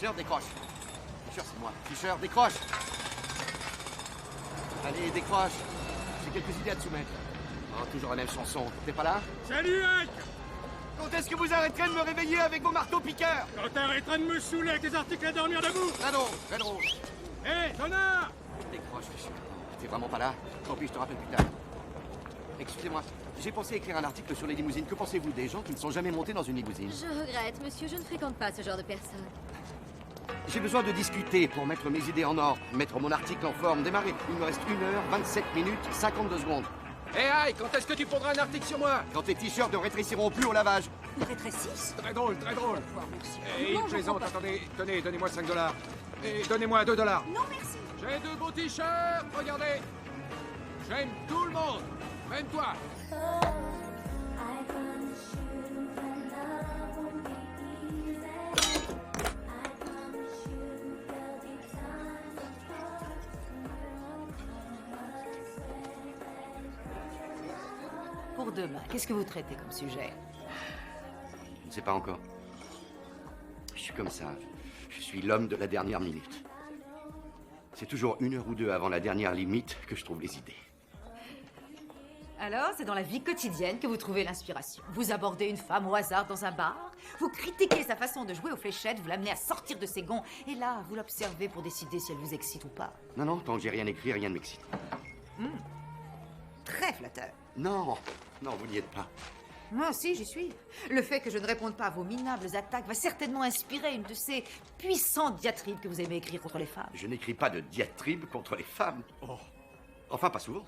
Fischer, décroche. Fischer, c'est moi. Fischer, décroche. Allez, décroche. J'ai quelques idées à te soumettre. Oh, toujours la même chanson. T'es pas là? Salut, Hank! Quand est-ce que vous arrêterez de me réveiller avec vos marteaux piqueurs? Quand t'arrêteras de me saouler avec tes articles à dormir debout! Très drôle. Hé, Donna! Décroche, Fischer. T'es vraiment pas là? Tant pis, je te rappelle plus tard. Excusez-moi, j'ai pensé écrire un article sur les limousines. Que pensez-vous des gens qui ne sont jamais montés dans une limousine? Je regrette, monsieur, je ne fréquente pas ce genre de personnes. J'ai besoin de discuter pour mettre mes idées en ordre, mettre mon article en forme, démarrer. Il me reste 1 heure, 27 minutes, 52 secondes. Hé, hey, quand est-ce que tu pondras un article sur moi? Quand tes t-shirts ne rétréciront plus au lavage. Ils rétrécissent? Très drôle, très drôle. Merci. Et il plaisante, attendez, tenez, donnez-moi 5 $. Et donnez-moi 2 $. Non, merci. J'ai de beaux t-shirts, regardez. J'aime tout le monde, même toi. Pour demain, qu'est-ce que vous traitez comme sujet? Je ne sais pas encore. Je suis comme ça. Je suis l'homme de la dernière minute. C'est toujours 1 heure ou 2 avant la dernière limite que je trouve les idées. Alors, c'est dans la vie quotidienne que vous trouvez l'inspiration. Vous abordez une femme au hasard dans un bar, vous critiquez sa façon de jouer aux fléchettes, vous l'amenez à sortir de ses gonds, et là, vous l'observez pour décider si elle vous excite ou pas. Non, tant que j'ai rien écrit, rien ne m'excite. Très flatteur. Non, vous n'y êtes pas. Moi aussi, j'y suis. Le fait que je ne réponde pas à vos minables attaques va certainement inspirer une de ces puissantes diatribes que vous aimez écrire contre les femmes. Je n'écris pas de diatribe contre les femmes. Oh. Enfin, pas souvent.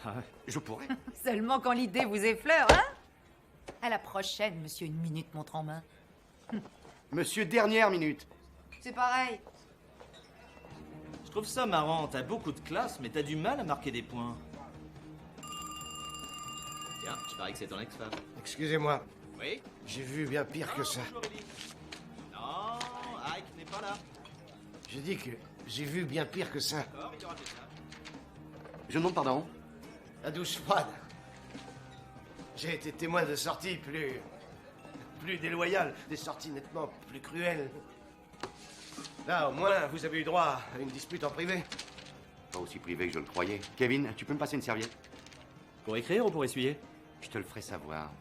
Je pourrais. Seulement quand l'idée vous effleure, hein? À la prochaine, monsieur, 1 minute montre en main. Monsieur, dernière minute. C'est pareil. Je trouve ça marrant, t'as beaucoup de classe, mais t'as du mal à marquer des points. Tiens, je parie que c'est ton ex-femme. Excusez-moi, Oui? j'ai vu bien pire que ça. Bonjour, Ellie. Non, Ike n'est pas là. J'ai dit que j'ai vu bien pire que ça. D'accord, il aura fait ça. Je demande pardon. La douche froide. J'ai été témoin de sorties plus déloyales, des sorties nettement plus cruelles. Là, au moins, vous avez eu droit à une dispute en privé. Pas aussi privé que je le croyais. Kevin, tu peux me passer une serviette? Pour écrire ou pour essuyer? Je te le ferai savoir.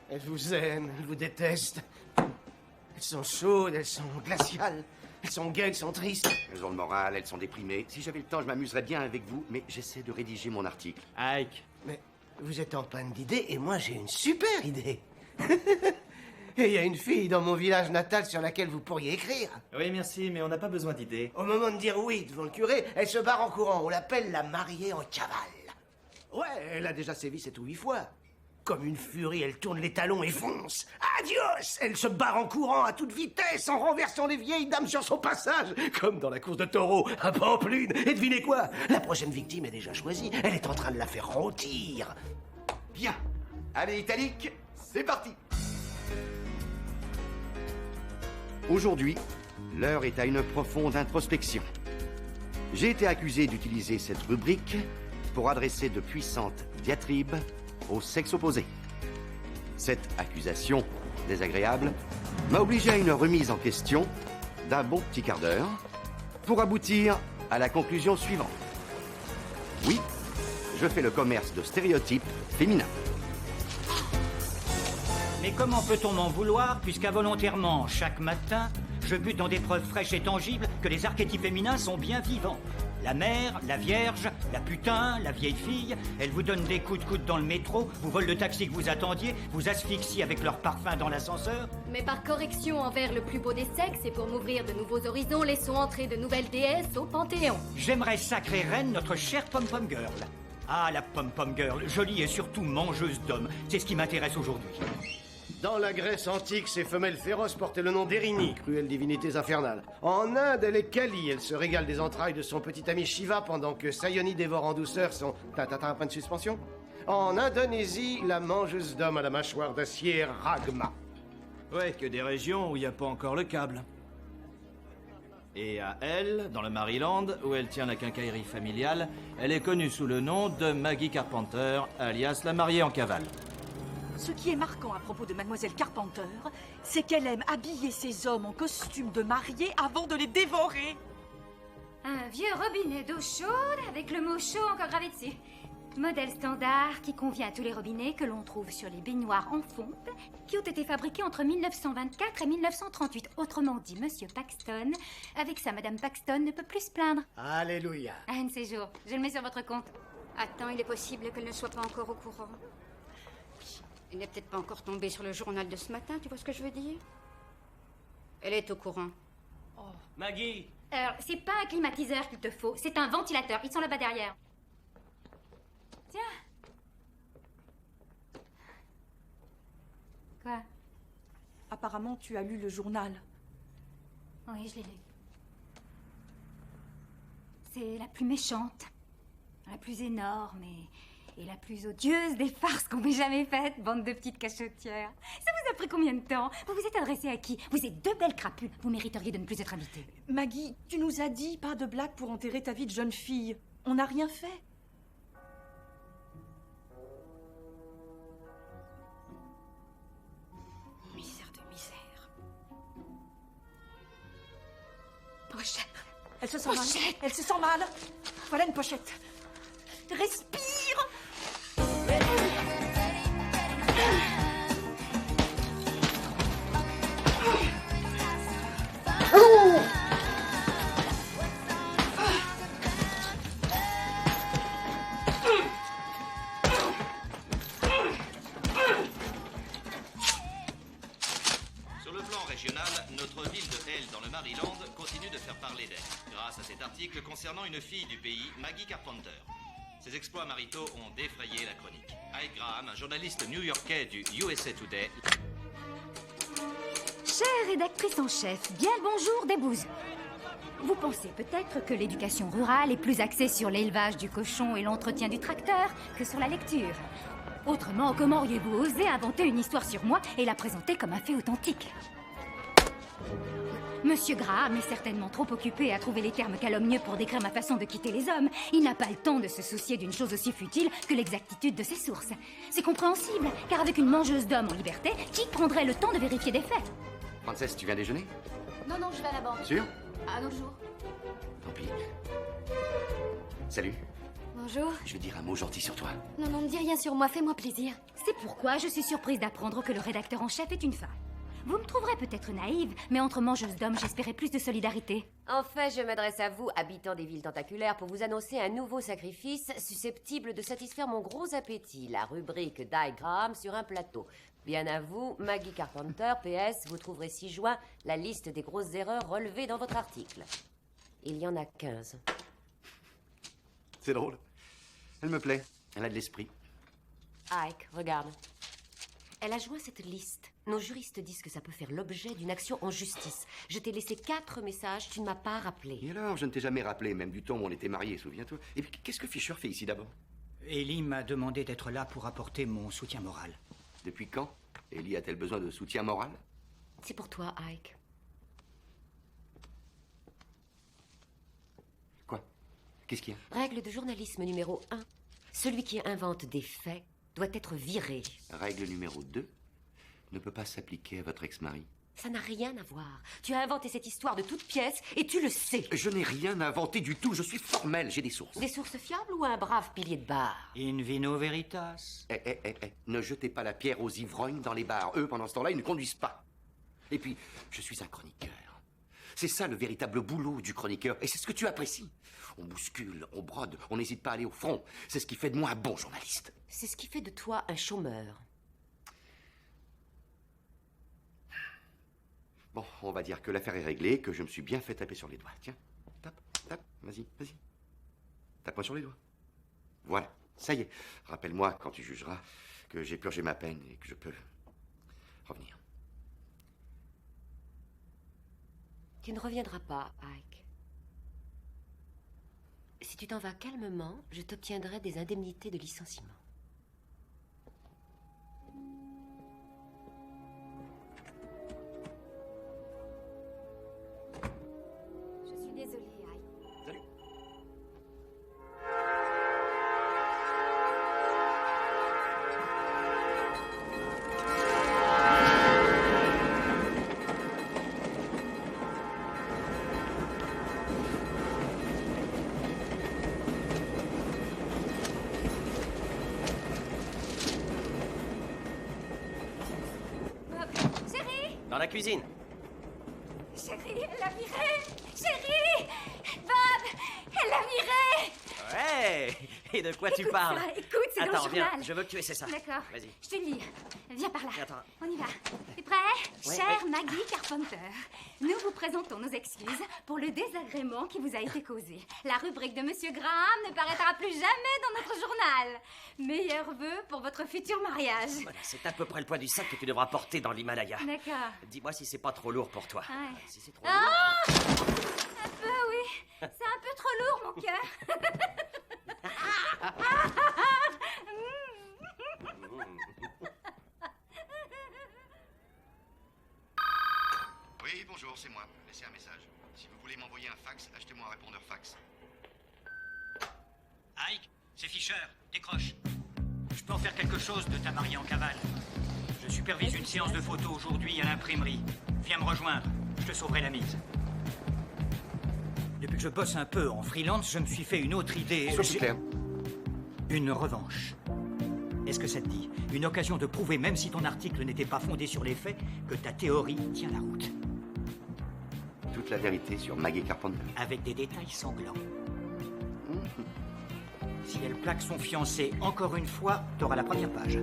Elles vous aiment, elles vous détestent. Elles sont chaudes, elles sont glaciales. Elles sont gaies, elles sont tristes. Elles ont le moral, elles sont déprimées. Si j'avais le temps, je m'amuserais bien avec vous, mais j'essaie de rédiger mon article. Ike. Mais vous êtes en panne d'idées et moi j'ai une super idée. Et il y a une fille dans mon village natal sur laquelle vous pourriez écrire. Oui, merci, mais on n'a pas besoin d'idées. Au moment de dire oui devant le curé, elle se barre en courant. On l'appelle la mariée en cavale. Ouais, elle a déjà sévi 7 ou 8 fois. Comme une furie, elle tourne les talons et fonce. Adios! Elle se barre en courant à toute vitesse, en renversant les vieilles dames sur son passage, comme dans la course de taureau à Pamplune. Et devinez quoi? La prochaine victime est déjà choisie. Elle est en train de la faire rôtir. Bien. Allez, italique, c'est parti. Aujourd'hui, l'heure est à une profonde introspection. J'ai été accusé d'utiliser cette rubrique pour adresser de puissantes diatribes au sexe opposé. Cette accusation désagréable m'a obligé à une remise en question d'un bon petit quart d'heure pour aboutir à la conclusion suivante. Oui, je fais le commerce de stéréotypes féminins. Mais comment peut-on m'en vouloir puisqu'involontairement, chaque matin, je bute dans des preuves fraîches et tangibles que les archétypes féminins sont bien vivants? La mère, la vierge, la putain, la vieille fille, elles vous donnent des coups de coude dans le métro, vous volent le taxi que vous attendiez, vous asphyxient avec leur parfum dans l'ascenseur. Mais par correction envers le plus beau des sexes et pour m'ouvrir de nouveaux horizons, laissons entrer de nouvelles déesses au Panthéon. J'aimerais sacrer reine notre chère pom-pom girl. Ah, la pom-pom girl, jolie et surtout mangeuse d'hommes, c'est ce qui m'intéresse aujourd'hui. Dans la Grèce antique, ces femelles féroces portaient le nom d'Érini, cruelles divinités infernales. En Inde, elle est Kali, elle se régale des entrailles de son petit ami Shiva pendant que Sayoni dévore en douceur son... T'as un point de suspension? En Indonésie, la mangeuse d'hommes à la mâchoire d'acier Ragma. Ouais, que des régions où il n'y a pas encore le câble. Et à elle, dans le Maryland, où elle tient la quincaillerie familiale, elle est connue sous le nom de Maggie Carpenter, alias la mariée en cavale. Ce qui est marquant à propos de Mademoiselle Carpenter, c'est qu'elle aime habiller ses hommes en costume de mariée avant de les dévorer. Un vieux robinet d'eau chaude avec le mot chaud encore gravé dessus. Modèle standard qui convient à tous les robinets que l'on trouve sur les baignoires en fonte qui ont été fabriqués entre 1924 et 1938. Autrement dit, Monsieur Paxton, avec ça, Madame Paxton ne peut plus se plaindre. Alléluia. Un de ces jours, je le mets sur votre compte. Attends, il est possible qu'elle ne soit pas encore au courant. Elle n'est peut-être pas encore tombée sur le journal de ce matin, tu vois ce que je veux dire? Elle est au courant. Oh, Maggie! Alors, c'est pas un climatiseur qu'il te faut, c'est un ventilateur. Ils sont là-bas derrière. Tiens. Quoi? Apparemment, tu as lu le journal. Oui, je l'ai lu. C'est la plus méchante, la plus énorme et la plus odieuse des farces qu'on m'ait jamais faites, bande de petites cachotières. Ça vous a pris combien de temps? Vous vous êtes adressé à qui? Vous êtes deux belles crapules. Vous mériteriez de ne plus être invitée. Maggie, tu nous as dit pas de blague pour enterrer ta vie de jeune fille. On n'a rien fait. Misère de misère. Pochette. Elle se sent mal. Elle se sent mal. Voilà une pochette. Respire. Sur le plan régional, notre ville de Hell dans le Maryland continue de faire parler d'elle, grâce à cet article concernant une fille du pays, Maggie Carpenter. Ses exploits maritaux ont défrayé la chronique. Ike Graham, un journaliste new-yorkais du USA Today. Chère rédactrice en chef, bien le bonjour des bouses. Vous pensez peut-être que l'éducation rurale est plus axée sur l'élevage du cochon et l'entretien du tracteur que sur la lecture. Autrement, comment auriez-vous osé inventer une histoire sur moi et la présenter comme un fait authentique? Monsieur Graham est certainement trop occupé à trouver les termes calomnieux pour décrire ma façon de quitter les hommes. Il n'a pas le temps de se soucier d'une chose aussi futile que l'exactitude de ses sources. C'est compréhensible, car avec une mangeuse d'hommes en liberté, qui prendrait le temps de vérifier des faits? Frances, tu viens déjeuner? Non, je vais à la banque. Sûr? À un autre jour. Tant pis. Salut. Bonjour. Je vais dire un mot gentil sur toi. Non, ne dis rien sur moi, fais-moi plaisir. C'est pourquoi je suis surprise d'apprendre que le rédacteur en chef est une femme. Vous me trouverez peut-être naïve, mais entre mangeuses d'hommes, j'espérais plus de solidarité. En fait, je m'adresse à vous, habitants des villes tentaculaires, pour vous annoncer un nouveau sacrifice susceptible de satisfaire mon gros appétit, la rubrique d'Ike Graham sur un plateau. Bien à vous, Maggie Carpenter, PS, vous trouverez 6 juin la liste des grosses erreurs relevées dans votre article. Il y en a 15. C'est drôle. Elle me plaît. Elle a de l'esprit. Ike, regarde. Elle a joint cette liste. Nos juristes disent que ça peut faire l'objet d'une action en justice. Je t'ai laissé 4 messages, tu ne m'as pas rappelé. Et alors, je ne t'ai jamais rappelé, même du temps où on était mariés, souviens-toi. Et puis, qu'est-ce que Fisher fait ici d'abord? Ellie m'a demandé d'être là pour apporter mon soutien moral. Depuis quand Ellie a-t-elle besoin de soutien moral? C'est pour toi, Ike. Quoi? Qu'est-ce qu'il y a? Règle de journalisme numéro 1. Celui qui invente des faits doit être viré. Règle numéro 2. Ne peut pas s'appliquer à votre ex-mari. Ça n'a rien à voir. Tu as inventé cette histoire de toutes pièces et tu le sais. Je n'ai rien inventé du tout. Je suis formel. J'ai des sources. Des sources fiables ou un brave pilier de bar? In vino veritas. Ne jetez pas la pierre aux ivrognes dans les bars. Eux, pendant ce temps-là, ils ne conduisent pas. Et puis, je suis un chroniqueur. C'est ça le véritable boulot du chroniqueur. Et c'est ce que tu apprécies. On bouscule, on brode, on n'hésite pas à aller au front. C'est ce qui fait de moi un bon journaliste. C'est ce qui fait de toi un chômeur. Bon, on va dire que l'affaire est réglée, que je me suis bien fait taper sur les doigts. Tiens, tape, vas-y. Tape-moi sur les doigts. Voilà, ça y est. Rappelle-moi, quand tu jugeras, que j'ai purgé ma peine et que je peux revenir. Tu ne reviendras pas, Ike. Si tu t'en vas calmement, je t'obtiendrai des indemnités de licenciement. Je suis désolée, Ike. Salut. la cuisine. Chérie, elle l'a viré. Chérie, Bob, elle l'a viré. Ouais. Et de quoi tu parles? Ça, écoute, c'est dans le Attends, viens, journal. je veux que tu essaies ça. D'accord. Vas-y. Je te le lis. Viens par là. Attends. On y va. T'es prêt? Ouais, Chère ouais. Maggie Carpenter, nous vous présentons nos excuses pour le désagrément qui vous a été causé. La rubrique de Monsieur Graham ne paraîtra plus jamais dans notre journal. Meilleurs vœux pour votre futur mariage. Voilà, c'est à peu près le poids du sac que tu devras porter dans l'Himalaya. D'accord. Dis-moi si c'est pas trop lourd pour toi. Ouais. Si c'est trop lourd... Ah! Un peu, oui. C'est un peu trop lourd, mon cœur. Oui, bonjour, c'est moi. Laissez un message. Si vous voulez m'envoyer un fax, achetez-moi un répondeur fax. Ike, c'est Fisher. Décroche. Je peux en faire quelque chose de ta mariée en cavale. Je supervise une séance de photos aujourd'hui à l'imprimerie. Viens me rejoindre. Je te sauverai la mise. Depuis que je bosse un peu en freelance, je me suis fait une autre idée. Sophie Claire. Une revanche. Est-ce que ça te dit? Une occasion de prouver, même si ton article n'était pas fondé sur les faits, que ta théorie tient la route. Toute la vérité sur Maggie Carpenter. Avec des détails sanglants. Si elle plaque son fiancé encore une fois, t'auras la première page.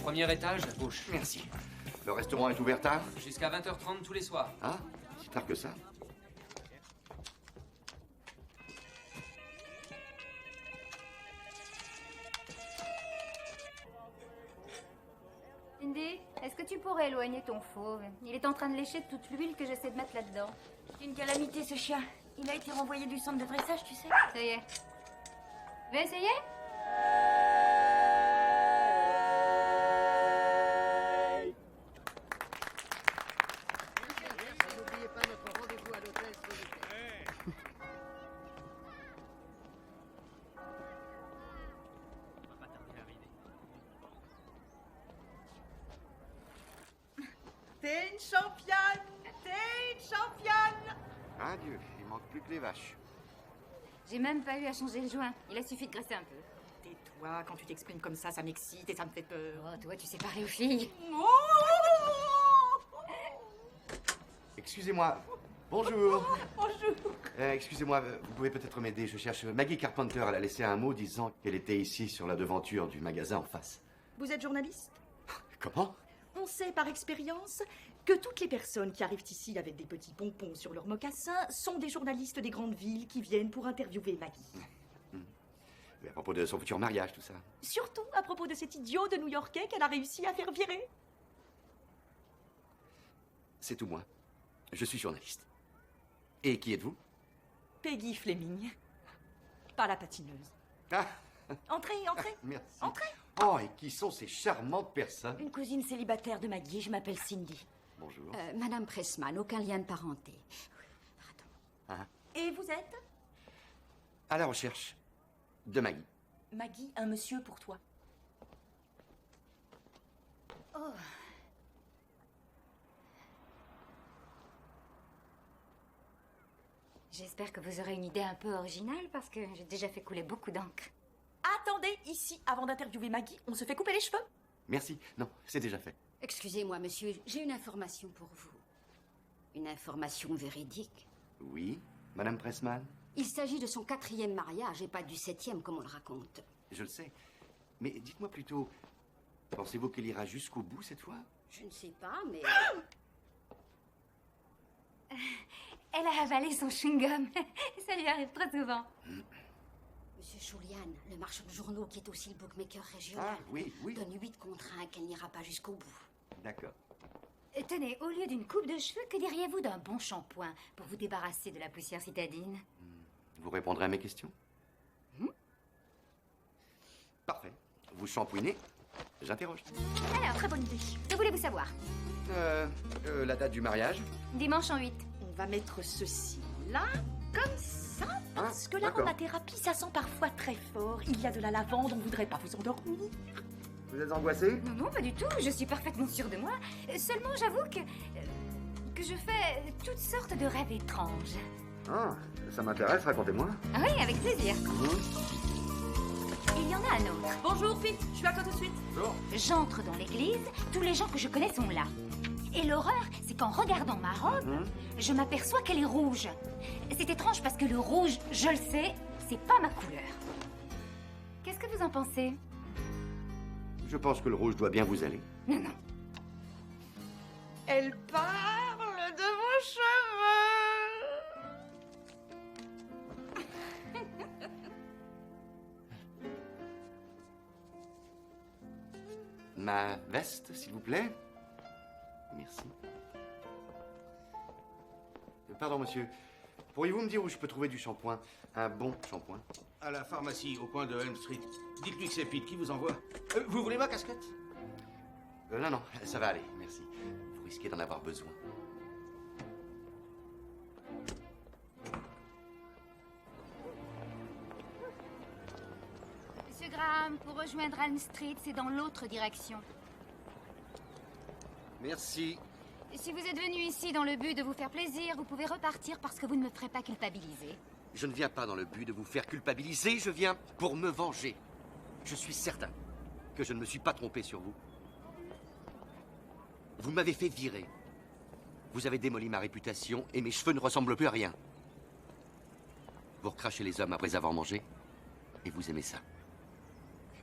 Premier étage, à gauche. Merci. Le restaurant est ouvert tard? Jusqu'à 20h30 tous les soirs. Ah, si tard que ça. Cindy, est-ce que tu pourrais éloigner ton fauve? Il est en train de lécher toute l'huile que j'essaie de mettre là-dedans. C'est une calamité, ce chien. Il a été renvoyé du centre de dressage, tu sais. Ça y est. Tu veux essayer? N'oubliez pas notre rendez-vous à l'hôtel, s'il vous plaît. T'es une championne! T'es une championne! Adieu, il manque plus que les vaches. J'ai même pas eu à changer le joint. Il a suffi de graisser un peu. Tais-toi, quand tu t'exprimes comme ça m'excite et ça me fait peur. Oh, toi, tu sais parler aux filles. Excusez-moi. Bonjour. Bonjour. Excusez-moi, vous pouvez peut-être m'aider. Je cherche Maggie Carpenter. Elle a laissé un mot disant qu'elle était ici sur la devanture du magasin en face. Vous êtes journaliste? Comment? On sait par expérience que toutes les personnes qui arrivent ici avec des petits pompons sur leurs mocassins sont des journalistes des grandes villes qui viennent pour interviewer Maggie. À propos de son futur mariage, tout ça. Surtout à propos de cet idiot de New-Yorkais qu'elle a réussi à faire virer. C'est tout moi. Je suis journaliste. Et qui êtes-vous? Peggy Fleming. Pas la patineuse. Ah, Entrez, entrez. merci. Entrez. Oh, et qui sont ces charmantes personnes? Une cousine célibataire de Maggie, je m'appelle Cindy. Bonjour. Madame Pressman, aucun lien de parenté. Hein? Et vous êtes? À la recherche de Maggie. Maggie, un monsieur pour toi. Oh. J'espère que vous aurez une idée un peu originale parce que j'ai déjà fait couler beaucoup d'encre. Attendez, ici, avant d'interviewer Maggie, on se fait couper les cheveux. Merci. Non, c'est déjà fait. Excusez-moi, monsieur, j'ai une information pour vous. Une information véridique. Oui, Madame Pressman? Il s'agit de son 4e mariage et pas du 7e comme on le raconte. Je le sais. Mais dites-moi plutôt, pensez-vous qu'elle ira jusqu'au bout cette fois? Je ne sais pas, mais... Elle a avalé son chewing-gum. Ça lui arrive très souvent. Monsieur Julian, le marchand de journaux qui est aussi le bookmaker régional, oui. donne 8 contre 1 qu'elle n'ira pas jusqu'au bout. D'accord. Tenez, au lieu d'une coupe de cheveux, que diriez-vous d'un bon shampoing pour vous débarrasser de la poussière citadine? Vous répondrez à mes questions? Parfait. Vous shampouinez, j'interroge. Alors, très bonne idée. Que voulez-vous savoir? La date du mariage? Dimanche en 8. On va mettre ceci là, comme ça, parce que d'accord. l'aromathérapie, ça sent parfois très fort. Il y a de la lavande, on voudrait pas vous endormir. Vous êtes angoissé? Non, non, pas du tout. Je suis parfaitement sûre de moi. Seulement, j'avoue que je fais toutes sortes de rêves étranges. Ah, ça m'intéresse, racontez-moi. Ah oui, avec plaisir. Il y en a un autre. Bonjour, Pete. Je suis à toi tout de suite. Bonjour. J'entre dans l'église, tous les gens que je connais sont là. Et l'horreur, c'est qu'en regardant ma robe, je m'aperçois qu'elle est rouge. C'est étrange parce que le rouge, je le sais, c'est pas ma couleur. Qu'est-ce que vous en pensez? Je pense que le rouge doit bien vous aller. Non, non. Elle parle de vos cheveux. Ma veste, s'il vous plaît. Merci. Pardon, monsieur. Pourriez-vous me dire où je peux trouver du shampoing? Un bon shampoing? À la pharmacie, au coin de Elm Street. Dites-lui que c'est Pete qui vous envoie. Vous voulez ma casquette? Non, non, ça va aller, merci. Vous risquez d'en avoir besoin. Monsieur Graham, pour rejoindre Elm Street, c'est dans l'autre direction. Merci. Si vous êtes venu ici dans le but de vous faire plaisir, vous pouvez repartir parce que vous ne me ferez pas culpabiliser. Je ne viens pas dans le but de vous faire culpabiliser, je viens pour me venger. Je suis certain que je ne me suis pas trompé sur vous. Vous m'avez fait virer. Vous avez démoli ma réputation et mes cheveux ne ressemblent plus à rien. Vous recrachez les hommes après avoir mangé et vous aimez ça.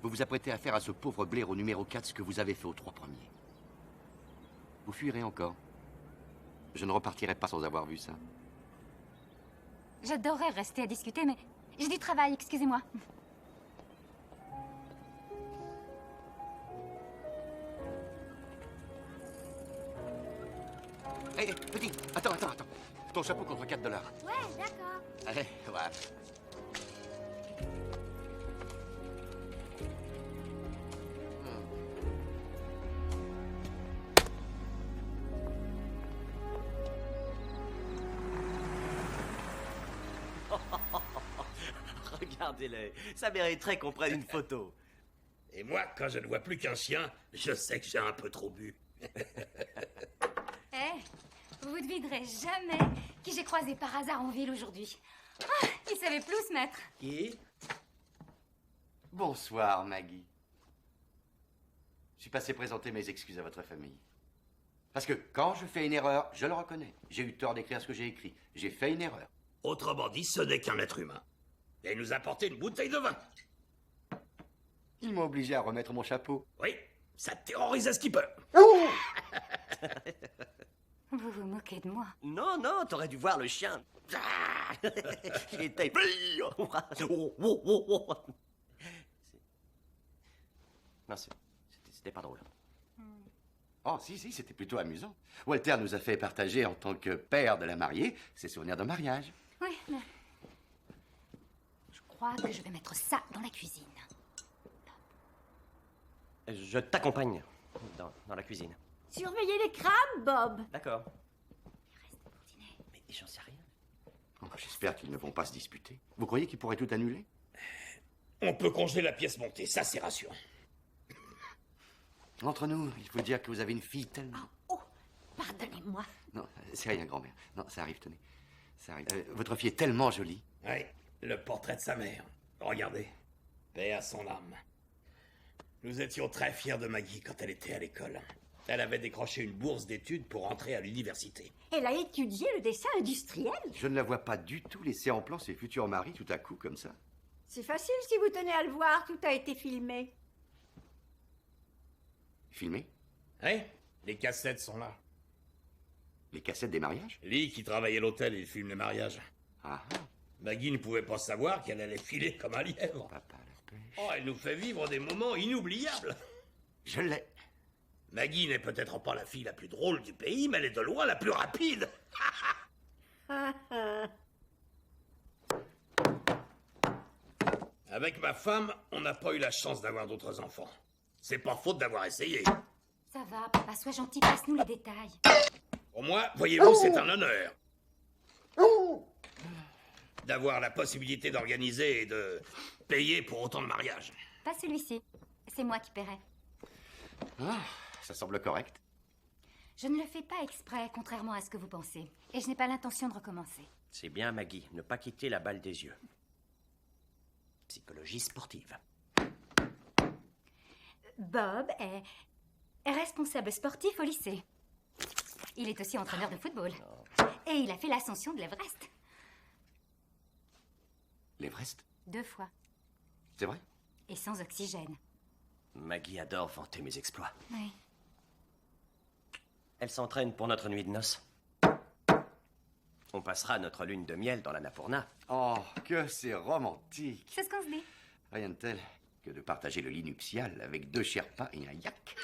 Vous vous apprêtez à faire à ce pauvre blaireau numéro 4 ce que vous avez fait aux 3 premiers. Vous fuirez encore. Je ne repartirai pas sans avoir vu ça. J'adorerais rester à discuter, mais j'ai du travail, excusez-moi. Hé, petit, attends. Ton chapeau contre $4. Ouais, d'accord. Allez, voilà. Regardez-le, ça mériterait qu'on prenne une photo. Et moi, quand je ne vois plus qu'un chien, je sais que j'ai un peu trop bu. Vous ne devinerez jamais qui j'ai croisé par hasard en ville aujourd'hui. Ah, il savait plus où se mettre. Qui? Bonsoir, Maggie. Je suis passé présenter mes excuses à votre famille. Parce que quand je fais une erreur, je le reconnais. J'ai eu tort d'écrire ce que j'ai écrit. J'ai fait une erreur. Autrement dit, ce n'est qu'un être humain. Et il nous a apporté une bouteille de vin. Il m'a obligé à remettre mon chapeau. Oui, ça terrorisait Skipper. Vous vous moquez de moi. Non, t'aurais dû voir le chien. Il était... Non, c'était pas drôle. Oh, si, c'était plutôt amusant. Walter nous a fait partager, en tant que père de la mariée, ses souvenirs de mariage. Oui, mais... Je crois que je vais mettre ça dans la cuisine. Je t'accompagne dans la cuisine. Surveillez les crabes, Bob. D'accord. Il reste pour dîner. Mais j'en sais rien. Oh, j'espère qu'ils ne vont pas se disputer. Vous croyez qu'ils pourraient tout annuler? On peut congeler la pièce montée, ça c'est rassurant. Entre nous, il faut dire que vous avez une fille tellement... Oh, pardonnez-moi. Non, c'est rien, grand-mère. Non, ça arrive, tenez. Ça arrive. Votre fille est tellement jolie. Oui, le portrait de sa mère. Regardez. Paix à son âme. Nous étions très fiers de Maggie quand elle était à l'école. Elle avait décroché une bourse d'études pour entrer à l'université. Elle a étudié le dessin industriel. Je ne la vois pas du tout laisser en plan ses futurs maris tout à coup, comme ça. C'est facile si vous tenez à le voir, tout a été filmé. Filmé? Oui, Les cassettes sont là. Les cassettes des mariages? Lee qui travaille à l'hôtel, il filme les mariages. Ah. Maggie ne pouvait pas savoir qu'elle allait filer comme un lièvre. Papa leur pêche. Oh, elle nous fait vivre des moments inoubliables. Je l'ai. Maggie n'est peut-être pas la fille la plus drôle du pays, mais elle est de loin la plus rapide. Avec ma femme, on n'a pas eu la chance d'avoir d'autres enfants. C'est pas faute d'avoir essayé. Ça va, papa, sois gentil, passe-nous les détails. Pour moi, voyez-vous, c'est un honneur. D'avoir la possibilité d'organiser et de payer pour autant de mariages. Pas celui-ci. C'est moi qui paierai. Ah, ça semble correct. Je ne le fais pas exprès, contrairement à ce que vous pensez. Et je n'ai pas l'intention de recommencer. C'est bien, Maggie, ne pas quitter la balle des yeux. Psychologie sportive. Bob est responsable sportif au lycée. Il est aussi entraîneur de football. Et il a fait l'ascension de l'Everest. L'Everest? 2 fois. C'est vrai? Et sans oxygène. Maggie adore vanter mes exploits. Oui. Elle s'entraîne pour notre nuit de noces. On passera notre lune de miel dans l'Annapurna. Oh, que c'est romantique. C'est ce qu'on se dit. Rien de tel que de partager le lit nuptial avec 2 Sherpas et un yak.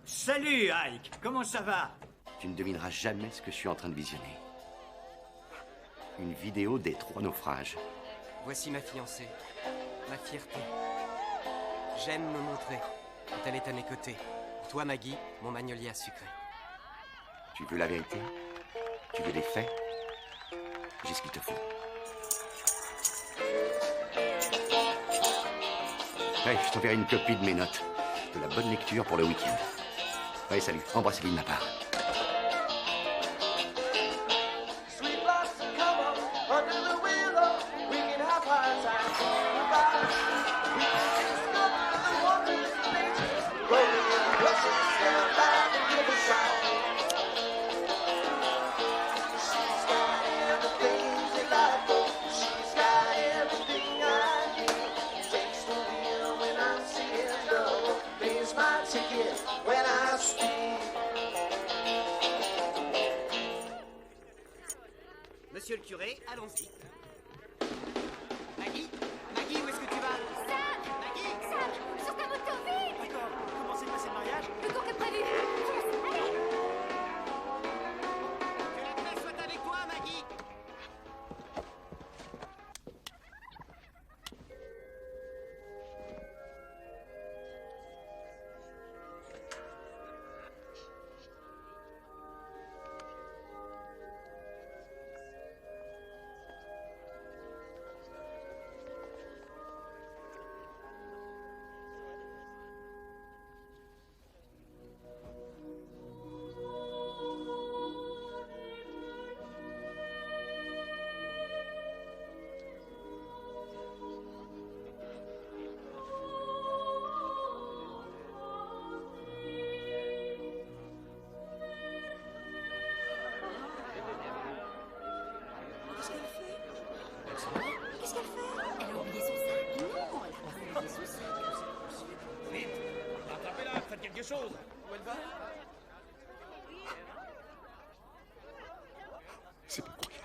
Salut, Ike. Comment ça va? Tu ne devineras jamais ce que je suis en train de visionner. Une vidéo des 3 naufrages. Voici ma fiancée, ma fierté. J'aime me montrer quand elle est à mes côtés. Pour toi, Maggie, mon magnolia sucré. Tu veux la vérité? Tu veux des faits? J'ai ce qu'il te faut. Ouais, je t'enverrai une copie de mes notes. De la bonne lecture pour le week-end. Allez, salut. Embrassez-lui de ma part. Monsieur le curé, allons-y. Maggie, où est-ce que tu vas? Sam! Maggie! Sam! Sur ta moto, vite! D'accord, comment s'est passé le mariage? Plus court que prévu. Allez! Que la paix soit avec toi, Maggie! Qu'est-ce qu'elle fait? Elle a oublié son sac. Non, elle a pas oublié son sac. Vite, rattrapez-la, faites quelque chose. Où elle va? C'est pas croyable.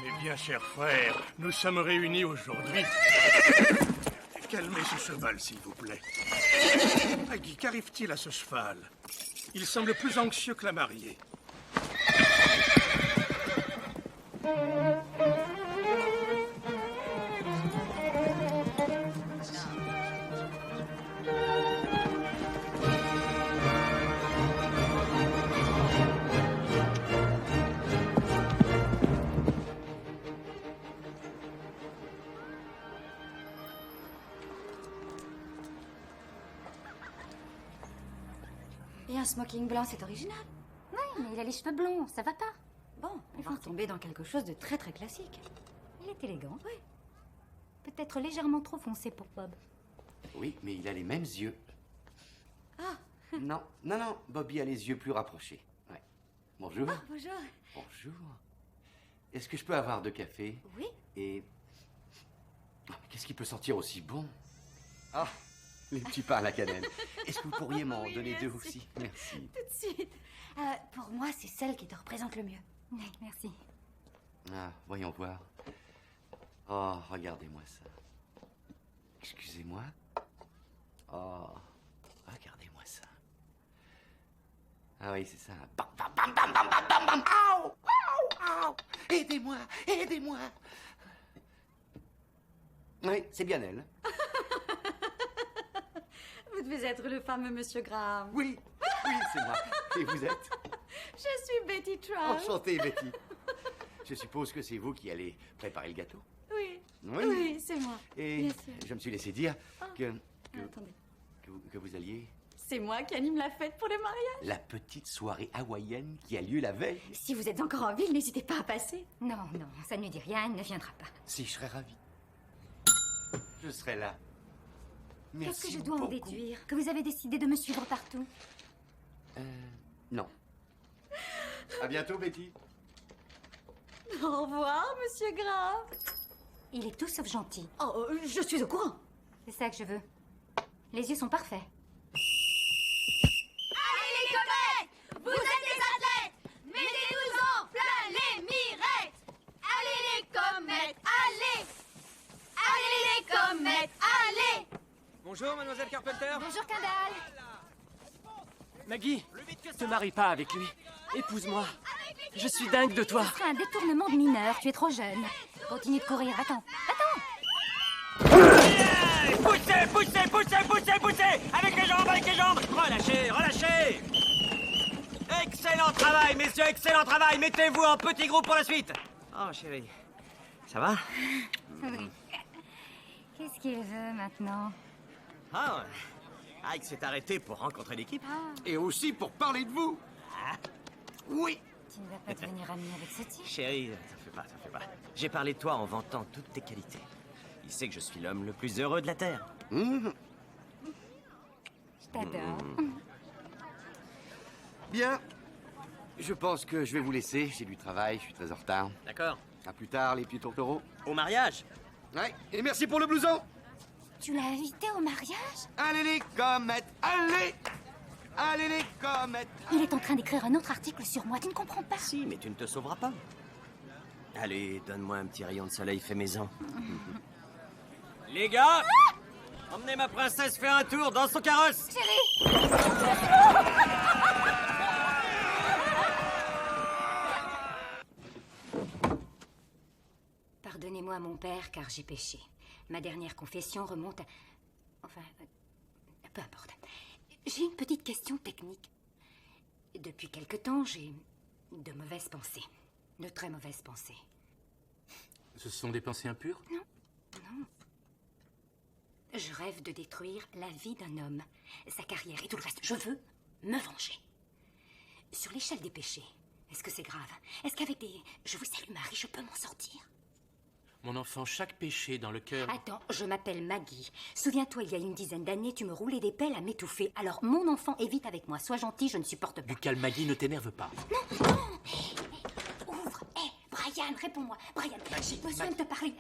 Eh bien, cher frère, nous sommes réunis aujourd'hui. Calmez ce cheval, s'il vous plaît. Maggie, qu'arrive-t-il à ce cheval? Il semble plus anxieux que la mariée. Et un smoking blanc, c'est original. Oui, mais il a les cheveux blonds, ça va pas. Bon, on va retomber dans quelque chose de très très classique. Il est élégant. Oui. Peut-être légèrement trop foncé pour Bob. Oui, mais il a les mêmes yeux. Ah. Non, non, non, Bobby a les yeux plus rapprochés. Ouais. Bonjour. Ah, bonjour. Bonjour. Est-ce que je peux avoir 2 cafés? Oui. Et... Ah, mais qu'est-ce qui peut sentir aussi bon? Ah, les petits pains à la cannelle. Est-ce que vous pourriez m'en donner 2 aussi? Merci. Tout de suite. Pour moi, c'est celle qui te représente le mieux. Oui, merci. Ah, voyons voir. Oh, regardez-moi ça. Excusez-moi. Oh, regardez-moi ça. Ah oui, c'est ça. Bam, bam, bam, bam, bam, bam, bam, bam. Au, au, au. Aidez-moi, aidez-moi. Oui, c'est bien elle. Vous devez être le fameux Monsieur Graham. Oui, oui, c'est moi. Et vous êtes? Je suis Betty Trash. Enchantée, Betty. Je suppose que c'est vous qui allez préparer le gâteau. Oui. Oui, Oui, c'est moi. Et Bien sûr. je me suis laissé dire que Attendez. que vous alliez... C'est moi qui anime la fête pour le mariage. La petite soirée hawaïenne qui a lieu la veille. Si vous êtes encore en ville, n'hésitez pas à passer. Non, non, ça ne lui dit rien, il ne viendra pas. Si, je serais ravi. Je serai là. Qu'est-ce que Merci je dois en beaucoup. déduire? Que vous avez décidé de me suivre partout? Non. À bientôt, Betty. Au revoir, Monsieur Graham. Il est tout sauf gentil. Oh, je suis au courant. C'est ça que je veux. Les yeux sont parfaits. Allez les comettes! Vous êtes des athlètes! Mettez-nous en plein les mirettes! Allez les comètes, allez! Allez les comètes, allez! Bonjour, mademoiselle Carpenter. Bonjour, Kendall. Maggie, te marie pas avec lui. Épouse-moi. Je suis dingue de toi. Ce serait un détournement de mineur, tu es trop jeune. Continue de courir, attends. Attends! Poussez, poussez, poussez, poussez, poussez! Avec les jambes, avec les jambes! Relâchez, relâchez! Excellent travail, messieurs, excellent travail! Mettez-vous en petit groupe pour la suite! Oh, chérie, ça va? Oui. Qu'est-ce qu'il veut maintenant? Ah, Ike s'est arrêté pour rencontrer l'équipe. Et aussi pour parler de vous. Oui. Tu ne vas pas devenir ami avec ce type? Chérie, ça fait pas, ça fait pas. J'ai parlé de toi en vantant toutes tes qualités. Il sait que je suis l'homme le plus heureux de la Terre. Je t'adore. Bien. Je pense que je vais vous laisser. J'ai du travail, je suis très en retard. D'accord. À plus tard, les petits tourtereaux. Au mariage. Ouais. Et merci pour le blouson. Tu l'as invité au mariage? Allez les comètes, allez! Allez les comètes! Il est en train d'écrire un autre article sur moi, tu ne comprends pas? Si, mais tu ne te sauveras pas. Allez, donne-moi un petit rayon de soleil fait maison. Les gars, emmenez ma princesse faire un tour dans son carrosse. Chérie! Pardonnez-moi, mon père, car j'ai péché. Ma dernière confession remonte à... Enfin, peu importe. J'ai une petite question technique. Depuis quelque temps, j'ai de mauvaises pensées. De très mauvaises pensées. Ce sont des pensées impures? Non, non. Je rêve de détruire la vie d'un homme, sa carrière et tout le reste. Je veux me venger. Sur l'échelle des péchés, est-ce que c'est grave? Est-ce qu'avec des « je vous salue Marie », je peux m'en sortir? Mon enfant, chaque péché dans le cœur... Attends, je m'appelle Maggie. Souviens-toi, il y a une dizaine d'années, tu me roulais des pelles à m'étouffer. Alors, mon enfant, évite avec moi. Sois gentil, je ne supporte pas. Du calme, Maggie, ne t'énerve pas. Non, non. Ouvre. Brian, réponds-moi. Brian, j'ai besoin de te parler.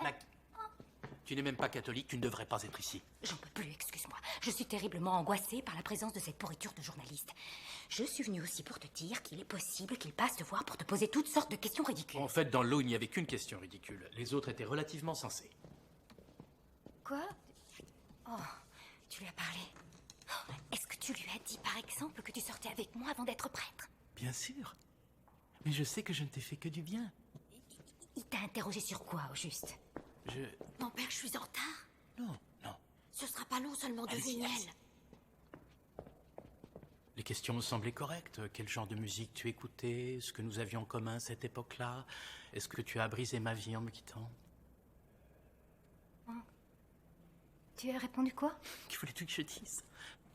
Tu n'es même pas catholique, tu ne devrais pas être ici. J'en peux plus, excuse-moi. Je suis terriblement angoissée par la présence de cette pourriture de journaliste. Je suis venue aussi pour te dire qu'il est possible qu'il passe te voir pour te poser toutes sortes de questions ridicules. En fait, dans l'eau, il n'y avait qu'une question ridicule. Les autres étaient relativement sensés. Quoi? Oh, tu lui as parlé. Oh, est-ce que tu lui as dit, par exemple, que tu sortais avec moi avant d'être prêtre? Bien sûr. Mais je sais que je ne t'ai fait que du bien. Il t'a interrogé sur quoi, au juste? Mon père, je suis en retard. Non. Ce sera pas long, seulement 2 Allez-y, vignelles. allez-y. Les questions me semblaient correctes. Quel genre de musique tu écoutais? Ce que nous avions en commun à cette époque-là? Est-ce que tu as brisé ma vie en me quittant? Tu as répondu quoi? Que voulais-tu que je dise?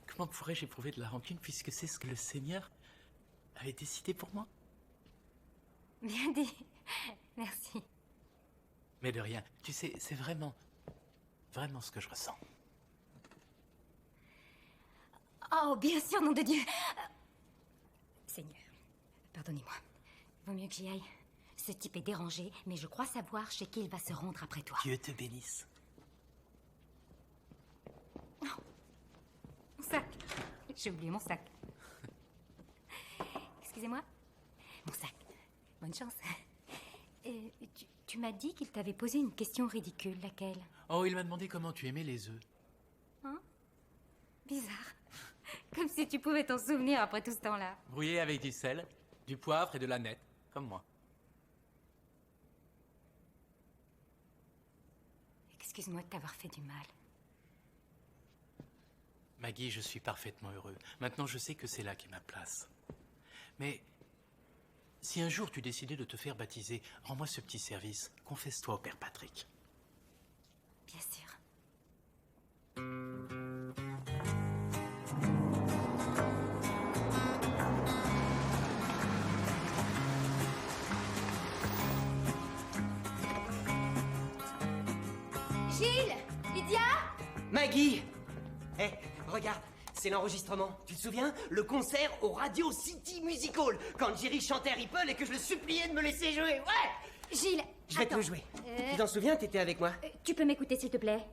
Comment pourrais-je éprouver de la rancune puisque c'est ce que le Seigneur avait décidé pour moi? Bien dit. Merci. Mais de rien. Tu sais, c'est vraiment ce que je ressens. Oh, bien sûr, nom de Dieu. Seigneur, pardonnez-moi. Vaut mieux que j'y aille. Ce type est dérangé, mais je crois savoir chez qui il va se rendre après toi. Dieu te bénisse. Oh, mon sac. J'ai oublié mon sac. Excusez-moi. Mon sac. Bonne chance. Tu m'as dit qu'il t'avait posé une question ridicule, laquelle? Oh, il m'a demandé comment tu aimais les œufs. Hein? Bizarre. Comme si tu pouvais t'en souvenir après tout ce temps-là. Brouillé avec du sel, du poivre et de la nette, comme moi. Excuse-moi de t'avoir fait du mal. Maggie, je suis parfaitement heureux. Maintenant, je sais que c'est là qu'est ma place. Mais si un jour tu décidais de te faire baptiser, rends-moi ce petit service. Confesse-toi au Père Patrick. Bien sûr. Gilles! Lydia! Maggie! Hé, regarde, c'est l'enregistrement. Tu te souviens? Le concert au Radio City Music Hall, quand Jerry chantait Ripple et que je le suppliais de me laisser jouer. Ouais! Gilles! Je vais te le jouer. Tu t'en souviens? T'étais avec moi. Tu peux m'écouter, s'il te plaît?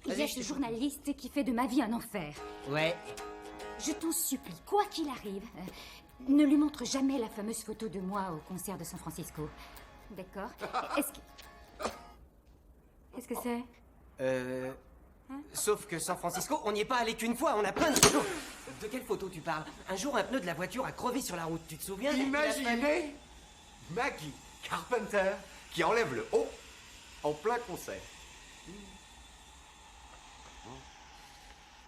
Il y a Vas-y, ce journaliste qui fait de ma vie un enfer. Ouais. Je t'en supplie, quoi qu'il arrive, ne lui montre jamais la fameuse photo de moi au concert de San Francisco. D'accord? Qu'est-ce que c'est? Sauf que San Francisco, on n'y est pas allé qu'une fois, on a plein de photos. De quelle photo tu parles? Un jour, un pneu de la voiture a crevé sur la route, tu te souviens? Imaginez Maggie Carpenter qui enlève le haut en plein concert.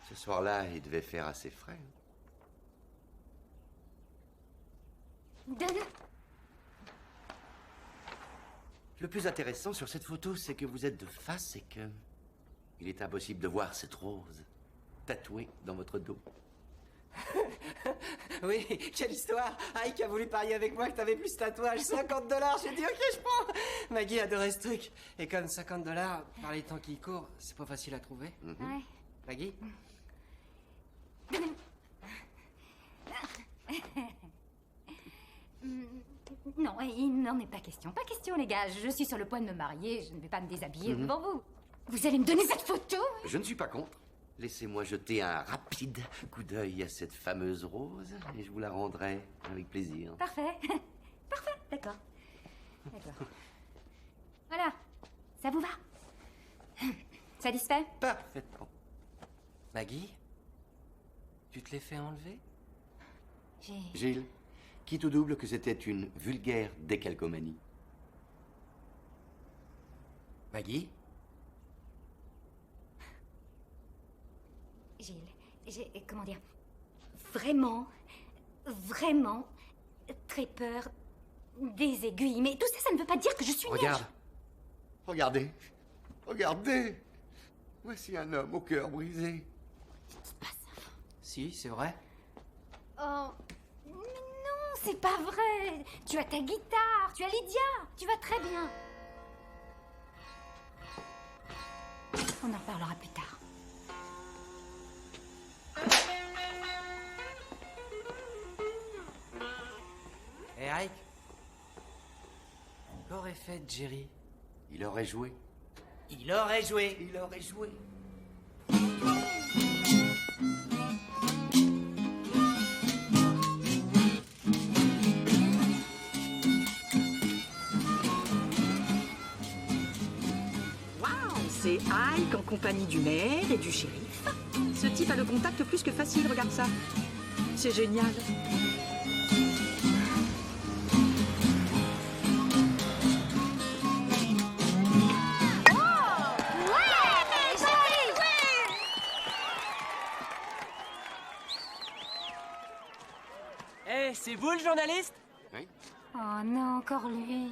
Ce soir-là, il devait faire assez frais. Donne. Le plus intéressant sur cette photo, c'est que vous êtes de face et que il est impossible de voir cette rose tatouée dans votre dos. Oui, quelle histoire! Ike a voulu parier avec moi que t'avais plus de tatouage. $50, j'ai dit ok, je prends! Maggie adorait ce truc. Et comme $50, par les temps qui courent, c'est pas facile à trouver. Ouais. Maggie? Non, il n'en est pas question. Pas question, les gars. Je suis sur le point de me marier. Je ne vais pas me déshabiller devant vous. Vous allez me donner cette photo? Je ne suis pas contre. Laissez-moi jeter un rapide coup d'œil à cette fameuse rose et je vous la rendrai avec plaisir. Parfait. Parfait, d'accord. D'accord. Voilà. Ça vous va? Satisfait? Parfaitement. Maggie? Tu te l'es fait enlever? Gilles, quitte ou double que c'était une vulgaire décalcomanie. Maggie? Gilles, j'ai, comment dire, vraiment très peur des aiguilles. Mais tout ça, ça ne veut pas dire que je suis Regarde. Regardez. Regardez. Voici un homme au cœur brisé. Si, c'est vrai. Oh, mais non, c'est pas vrai. Tu as ta guitare, tu as Lydia, tu vas très bien. On en reparlera plus tard. Et Ike? Qu'aurait fait Jerry? Il aurait joué. Il aurait joué. Il aurait joué. Waouh, c'est Ike en compagnie du maire et du shérif. Ce type a le contact plus que facile, regarde ça. C'est génial. Eh, c'est vous le journaliste? Oui. Oh non, encore lui.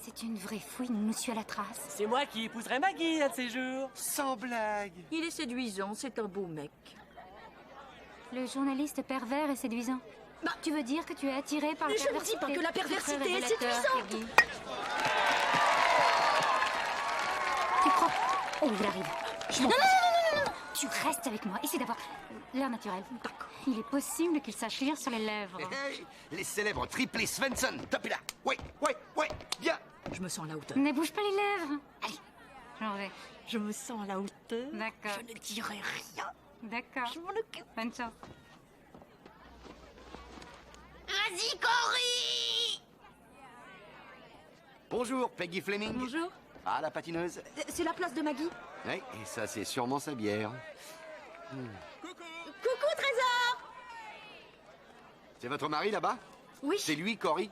C'est une vraie fouine, nous suit à la trace. C'est moi qui épouserai Maggie un de ces jours. Sans blague. Il est séduisant, c'est un beau mec. Le journaliste pervers et séduisant. Tu veux dire que tu es attiré par la Mais je ne dis perversité? pas que la C'est très perversité est révélateur, séduisante. Peggy. Tu crois... Oh, il arrive. Non, non, non, non, non, non. Tu restes avec moi. Essaie d'avoir l'air naturel. D'accord. Il est possible qu'il sache lire sur les lèvres. Hey, les célèbres triplés Svensson, top est là. Ouais, bien. Je me sens à la hauteur. Ne bouge pas les lèvres. Allez, j'en vais. Je me sens à la hauteur. D'accord. Je ne dirai rien. D'accord. Je m'en occupe. Bonne chance. Vas-y, Cory! Bonjour, Peggy Fleming. Bonjour. Ah, la patineuse. C'est la place de Maggie. Oui, et ça, c'est sûrement sa bière. Coucou, Trésor! C'est votre mari, là-bas? Oui. C'est lui, Cory?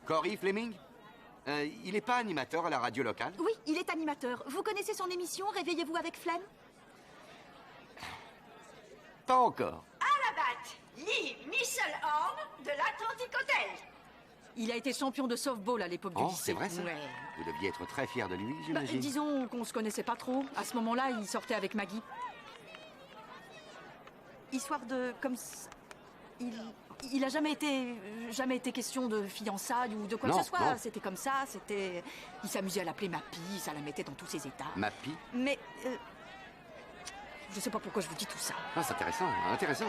Cory Fleming? Il n'est pas animateur à la radio locale? Oui, il est animateur. Vous connaissez son émission Réveillez-vous avec Flemme? Pas encore. À la batte, Lee Misselhorn de l'Atlantic Hotel. Il a été champion de softball à l'époque du Oh, lycée. c'est vrai, ça? Ouais. Vous deviez être très fier de lui, j'imagine. Disons qu'on se connaissait pas trop. À ce moment-là, il sortait avec Maggie. Histoire de... comme... Il a jamais été question de fiançailles ou de quoi que ce soit. Non. C'était comme ça, c'était... Il s'amusait à l'appeler Mappy, ça la mettait dans tous ses états. Mappy? Mais... je sais pas pourquoi je vous dis tout ça. Ah, c'est intéressant, intéressant.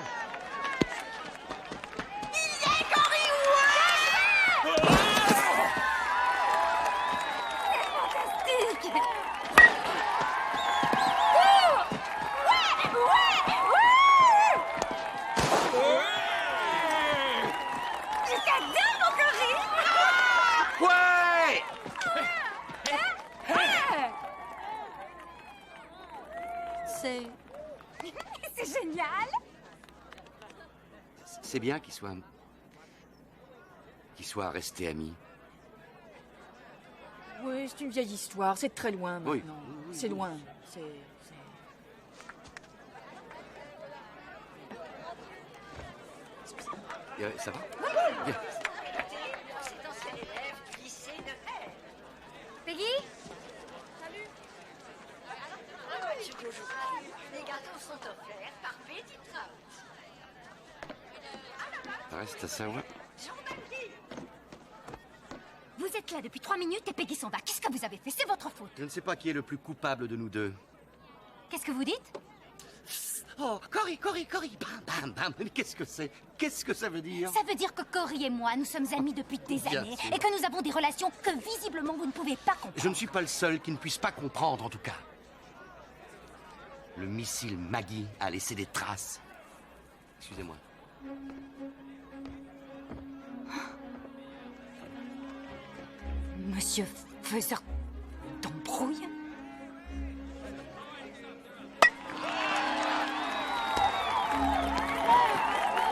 Ouais! C'est... C'est génial. C'est bien qu'ils soient restés amis. Oui, c'est une vieille histoire, c'est très loin maintenant. Oui. C'est loin, c'est... Ça va? Bien. Cet ancien élève du lycée de L. Peggy? Salut. Les gâteaux sont offerts par Betty Trout. Reste à savoir. Vous êtes là depuis 3 minutes et Peggy s'en va. Qu'est-ce que vous avez fait? C'est votre faute. Je ne sais pas qui est le plus coupable de nous deux. Qu'est-ce que vous dites? Oh, Cory, bam, bam. Mais qu'est-ce que c'est? Qu'est-ce que ça veut dire? Ça veut dire que Cory et moi, nous sommes amis depuis des Bien années sûr. et que nous avons des relations que visiblement vous ne pouvez pas comprendre. Je ne suis pas le seul qui ne puisse pas comprendre, en tout cas. Le missile Maggie a laissé des traces. Excusez-moi. Monsieur faiseur d'embrouille?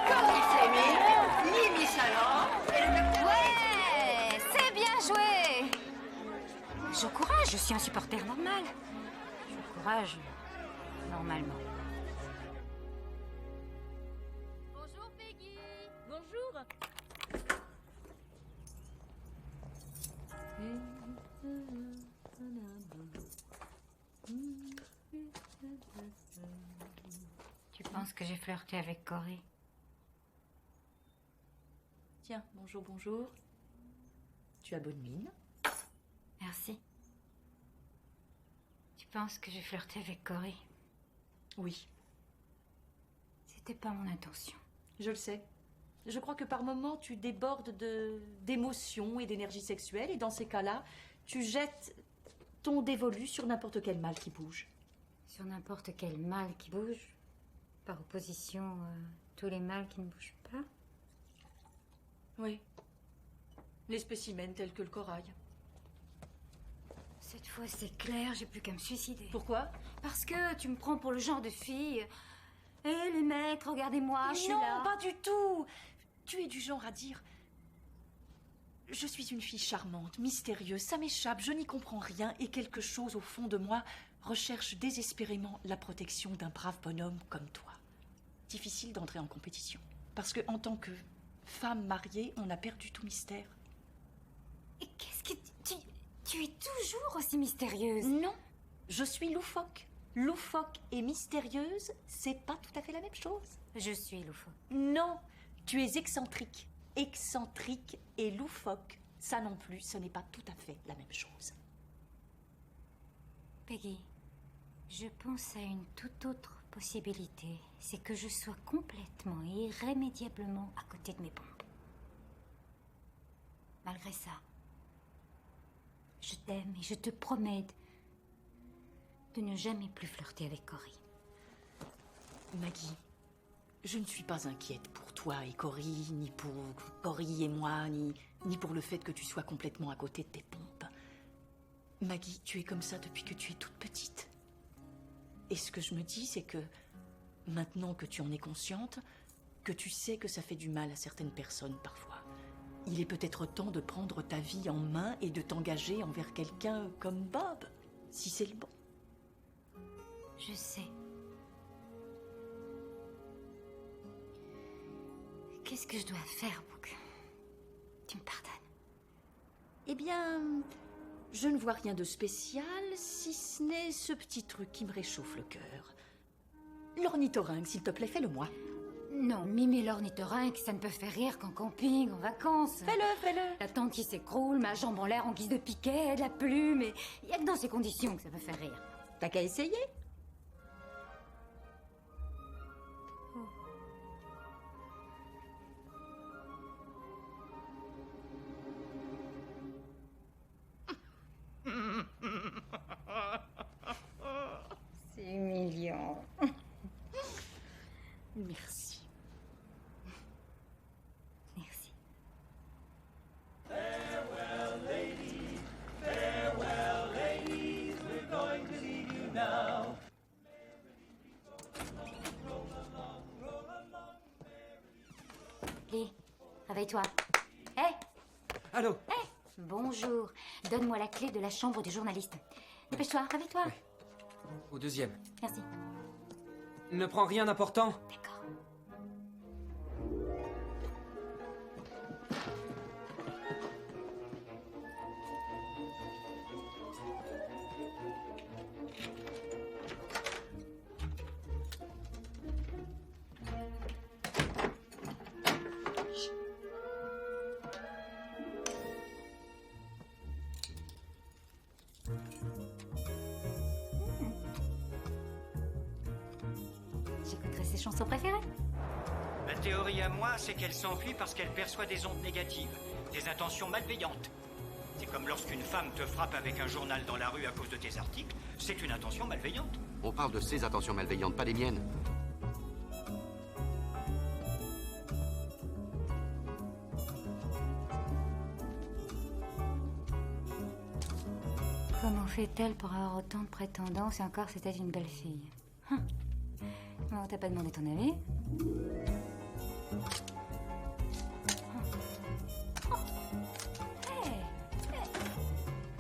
Cory Fleming, Lee Misselhorn et le docteur... Ouais, c'est bien joué. Je courage, je suis un supporter normal. Je courage normalement. Bonjour, Peggy. Bonjour. Tu penses que j'ai flirté avec Cory? Tiens, bonjour, bonjour. Tu as bonne mine. Merci. Tu penses que j'ai flirté avec Cory? Oui, C'était pas mon intention. je le sais. Je crois que par moments, tu débordes d'émotions et d'énergie sexuelle, et dans ces cas-là, tu jettes ton dévolu sur n'importe quel mâle qui bouge. Sur n'importe quel mâle qui bouge, par opposition à tous les mâles qui ne bougent pas. Oui. Les spécimens tels que le corail. Cette fois, c'est clair, j'ai plus qu'à me suicider. Pourquoi? Parce que tu me prends pour le genre de fille. Eh, les mecs, regardez-moi, je suis Non, là. pas du tout. Tu es du genre à dire... Je suis une fille charmante, mystérieuse, ça m'échappe, je n'y comprends rien, et quelque chose au fond de moi recherche désespérément la protection d'un brave bonhomme comme toi. Difficile d'entrer en compétition, parce que en tant que femme mariée, on a perdu tout mystère. Et qu'est-ce que... Tu es toujours aussi mystérieuse. Non, je suis loufoque. Loufoque et mystérieuse, c'est pas tout à fait la même chose. Je suis loufoque. Non, Tu es excentrique. Excentrique et loufoque. Ça non plus, ce n'est pas tout à fait la même chose. Peggy, je pense à une toute autre possibilité. C'est que je sois complètement et irrémédiablement à côté de mes pompes. Malgré ça, je t'aime et je te promets de ne jamais plus flirter avec Cory. Maggie, je ne suis pas inquiète pour toi et Cory, ni pour Cory et moi, ni pour le fait que tu sois complètement à côté de tes pompes. Maggie, tu es comme ça depuis que tu es toute petite. Et ce que je me dis, c'est que maintenant que tu en es consciente, que tu sais que ça fait du mal à certaines personnes parfois, il est peut-être temps de prendre ta vie en main et de t'engager envers quelqu'un comme Bob, si c'est le bon. Je sais. Qu'est-ce que je dois faire pour que tu me pardonnes? Eh bien, je ne vois rien de spécial, si ce n'est ce petit truc qui me réchauffe le cœur. L'ornithorynque, s'il te plaît, fais-le-moi. Non, mimer l'ornithorynque, ça ne peut faire rire qu'en camping, en vacances. Fais-le. La tente qui s'écroule, ma jambe en l'air en guise de piquet, de la plume, et il n'y a que dans ces conditions que ça peut faire rire. T'as qu'à essayer. C'est humiliant. Merci. Merci. Farewell, ladies. Farewell, ladies. We're going to leave you now. Lee, réveille-toi. Hé Allô? Hé Bonjour. Donne-moi la clé de la chambre du journaliste. Dépêche-toi, réveille-toi. Au deuxième. Merci. Ne prends rien d'important. D'accord. J'écouterai ses chansons préférées. Ma théorie à moi, c'est qu'elle s'enfuit parce qu'elle perçoit des ondes négatives, des intentions malveillantes. C'est comme lorsqu'une femme te frappe avec un journal dans la rue à cause de tes articles, c'est une intention malveillante. On parle de ses intentions malveillantes, pas des miennes. Comment fait-elle pour avoir autant de prétendants et encore c'était une belle fille? Bon, t'as pas demandé ton avis?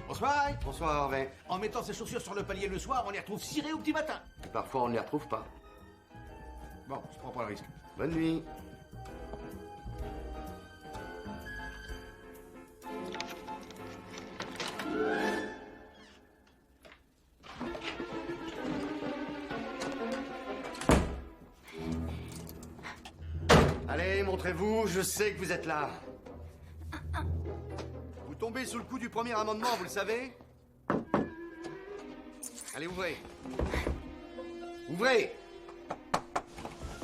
Bonsoir. Bonsoir, Harvey. En mettant ses chaussures sur le palier le soir, on les retrouve cirées au petit matin. Et parfois, on ne les retrouve pas. Bon, je prends pas le risque. Bonne nuit. Allez, montrez-vous, je sais que vous êtes là. Vous tombez sous le coup du premier amendement, vous le savez? Allez, ouvrez. Ouvrez!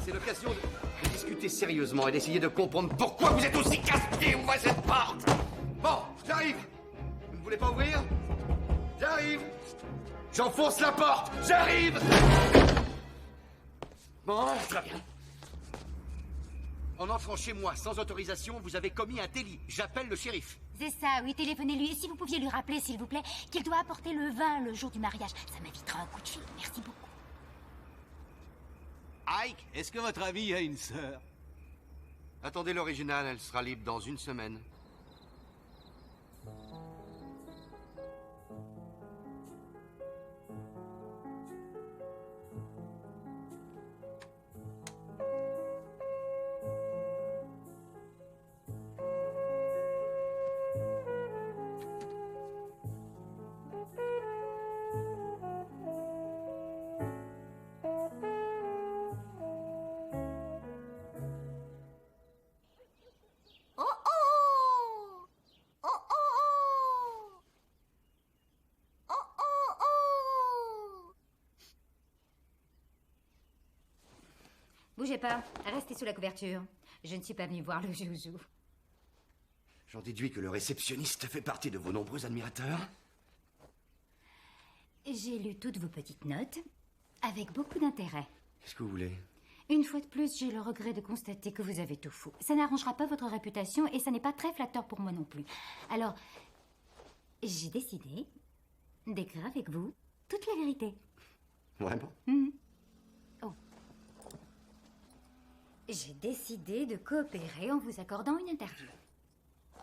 C'est l'occasion de discuter sérieusement et d'essayer de comprendre pourquoi vous êtes aussi casse-pied. Ouvrez cette porte! Bon, j'arrive! Vous ne voulez pas ouvrir? J'arrive! J'enfonce la porte! J'arrive! Bon, très bien. En entrant chez moi sans autorisation, vous avez commis un délit. J'appelle le shérif. C'est ça, oui, téléphonez-lui. Et si vous pouviez lui rappeler, s'il vous plaît, qu'il doit apporter le vin le jour du mariage. Ça m'évitera un coup de fil. Merci beaucoup. Ike, est-ce que votre ami a une sœur? Attendez l'original, elle sera libre dans une semaine. Bougez pas, restez sous la couverture. Je ne suis pas venue voir le joujou. J'en déduis que le réceptionniste fait partie de vos nombreux admirateurs. J'ai lu toutes vos petites notes, avec beaucoup d'intérêt. Qu'est-ce que vous voulez? Une fois de plus, j'ai le regret de constater que vous avez tout faux. Ça n'arrangera pas votre réputation et ça n'est pas très flatteur pour moi non plus. Alors, j'ai décidé d'écrire avec vous toute la vérité. Vraiment? Oh. J'ai décidé de coopérer en vous accordant une interview.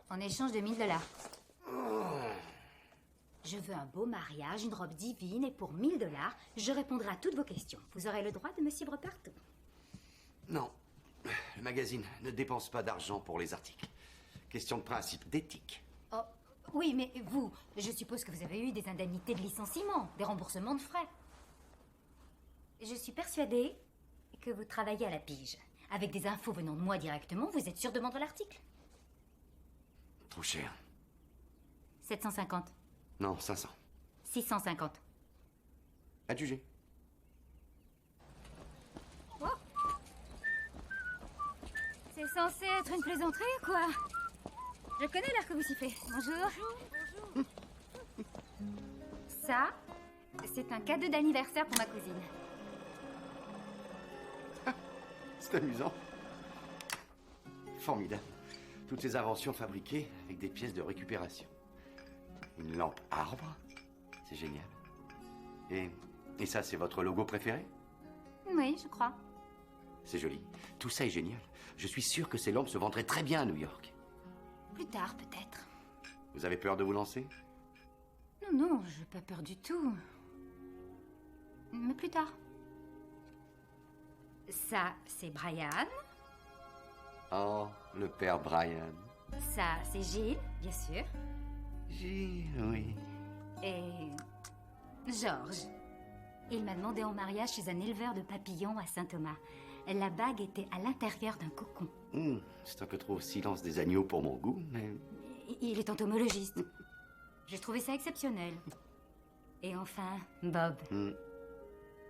En échange de 1000 $. Je veux un beau mariage, une robe divine, et pour 1000 $, je répondrai à toutes vos questions. Vous aurez le droit de me suivre partout. Non. Le magazine ne dépense pas d'argent pour les articles. Question de principe, d'éthique. Oh, oui, mais vous, je suppose que vous avez eu des indemnités de licenciement, des remboursements de frais. Je suis persuadée que vous travaillez à la pige. Avec des infos venant de moi directement, vous êtes sûr de vendre l'article? Trop cher. 750. Non, 500. 650. Adjugé. Oh. C'est censé être une plaisanterie ou quoi? Je connais l'air que vous sifflez. Bonjour. Bonjour. Ça, c'est un cadeau d'anniversaire pour ma cousine. C'est amusant. Formidable. Toutes ces inventions fabriquées avec des pièces de récupération. Une lampe arbre. C'est génial. Et ça, c'est votre logo préféré? Oui, je crois. C'est joli. Tout ça est génial. Je suis sûr que ces lampes se vendraient très bien à New York. Plus tard, peut-être. Vous avez peur de vous lancer? Non, non, j'ai pas peur du tout. Mais plus tard. Ça, c'est Brian. Oh, le père Brian. Ça, c'est Gilles, bien sûr. Gilles, oui. Et Georges. Il m'a demandé en mariage chez un éleveur de papillons à Saint-Thomas. La bague était à l'intérieur d'un cocon. C'est un peu trop silence des agneaux pour mon goût, mais... Il est entomologiste. J'ai trouvé ça exceptionnel. Et enfin, Bob.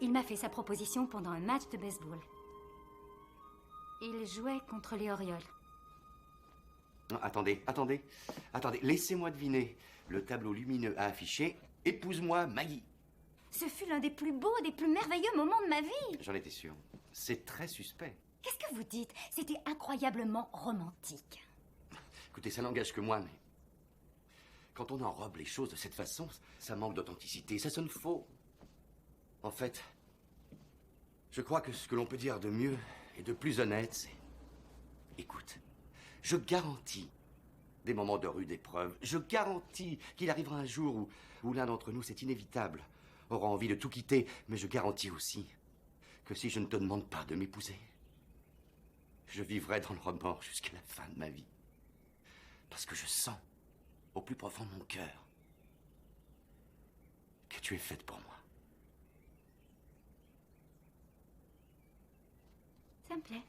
Il m'a fait sa proposition pendant un match de baseball. Il jouait contre les Orioles. Non, attendez. Laissez-moi deviner. Le tableau lumineux a affiché « Épouse-moi, Maggie ». Ce fut l'un des plus beaux, des plus merveilleux moments de ma vie. J'en étais sûr. C'est très suspect. Qu'est-ce que vous dites? C'était incroyablement romantique. Écoutez, ça n'engage que moi, mais... Quand on enrobe les choses de cette façon, ça manque d'authenticité, ça sonne faux. En fait, je crois que ce que l'on peut dire de mieux et de plus honnête, c'est... Écoute, je garantis des moments de rude épreuve. Je garantis qu'il arrivera un jour où l'un d'entre nous, c'est inévitable, aura envie de tout quitter. Mais je garantis aussi que si je ne te demande pas de m'épouser, je vivrai dans le remords jusqu'à la fin de ma vie. Parce que je sens, au plus profond de mon cœur, que tu es faite pour moi. Ça me plaît.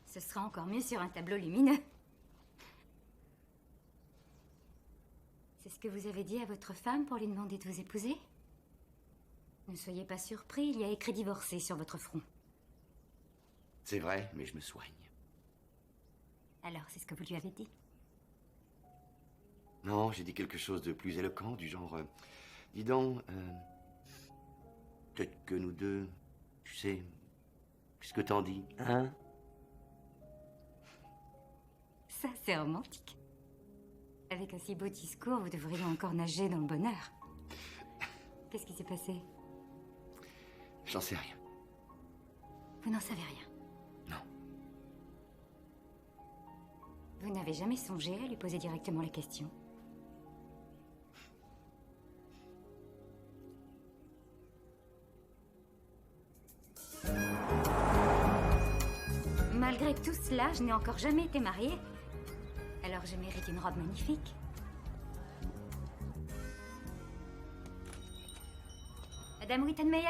Ce sera encore mieux sur un tableau lumineux. C'est ce que vous avez dit à votre femme pour lui demander de vous épouser? Ne soyez pas surpris, il y a écrit divorcé sur votre front. C'est vrai, mais je me soigne. Alors, c'est ce que vous lui avez dit? Non, j'ai dit quelque chose de plus éloquent, du genre... dis donc, peut-être que nous deux, tu sais, qu'est-ce que t'en dis, hein? Ça, c'est romantique. Avec un si beau discours, vous devriez encore nager dans le bonheur. Qu'est-ce qui s'est passé? J'en sais rien. Vous n'en savez rien? Non. Vous n'avez jamais songé à lui poser directement la question? Malgré tout cela, je n'ai encore jamais été mariée. Alors je mérite une robe magnifique. Madame Wittenmeyer?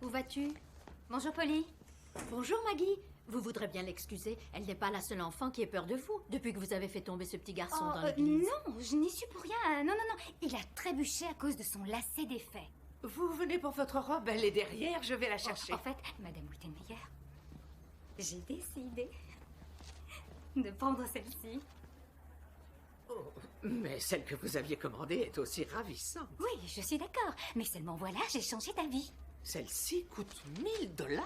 Où vas-tu? Bonjour, Polly. Bonjour, Maggie. Vous voudrez bien l'excuser. Elle n'est pas la seule enfant qui ait peur de vous, depuis que vous avez fait tomber ce petit garçon dans l'église. Non, je n'y suis pour rien. Non. Il a trébuché à cause de son lacet défait. Vous venez pour votre robe, elle est derrière, je vais la chercher. En fait, Madame Wittenmeyer, j'ai décidé de prendre celle-ci. Oh, mais celle que vous aviez commandée est aussi ravissante. Oui, je suis d'accord. Mais seulement voilà, j'ai changé d'avis. Celle-ci coûte $1000.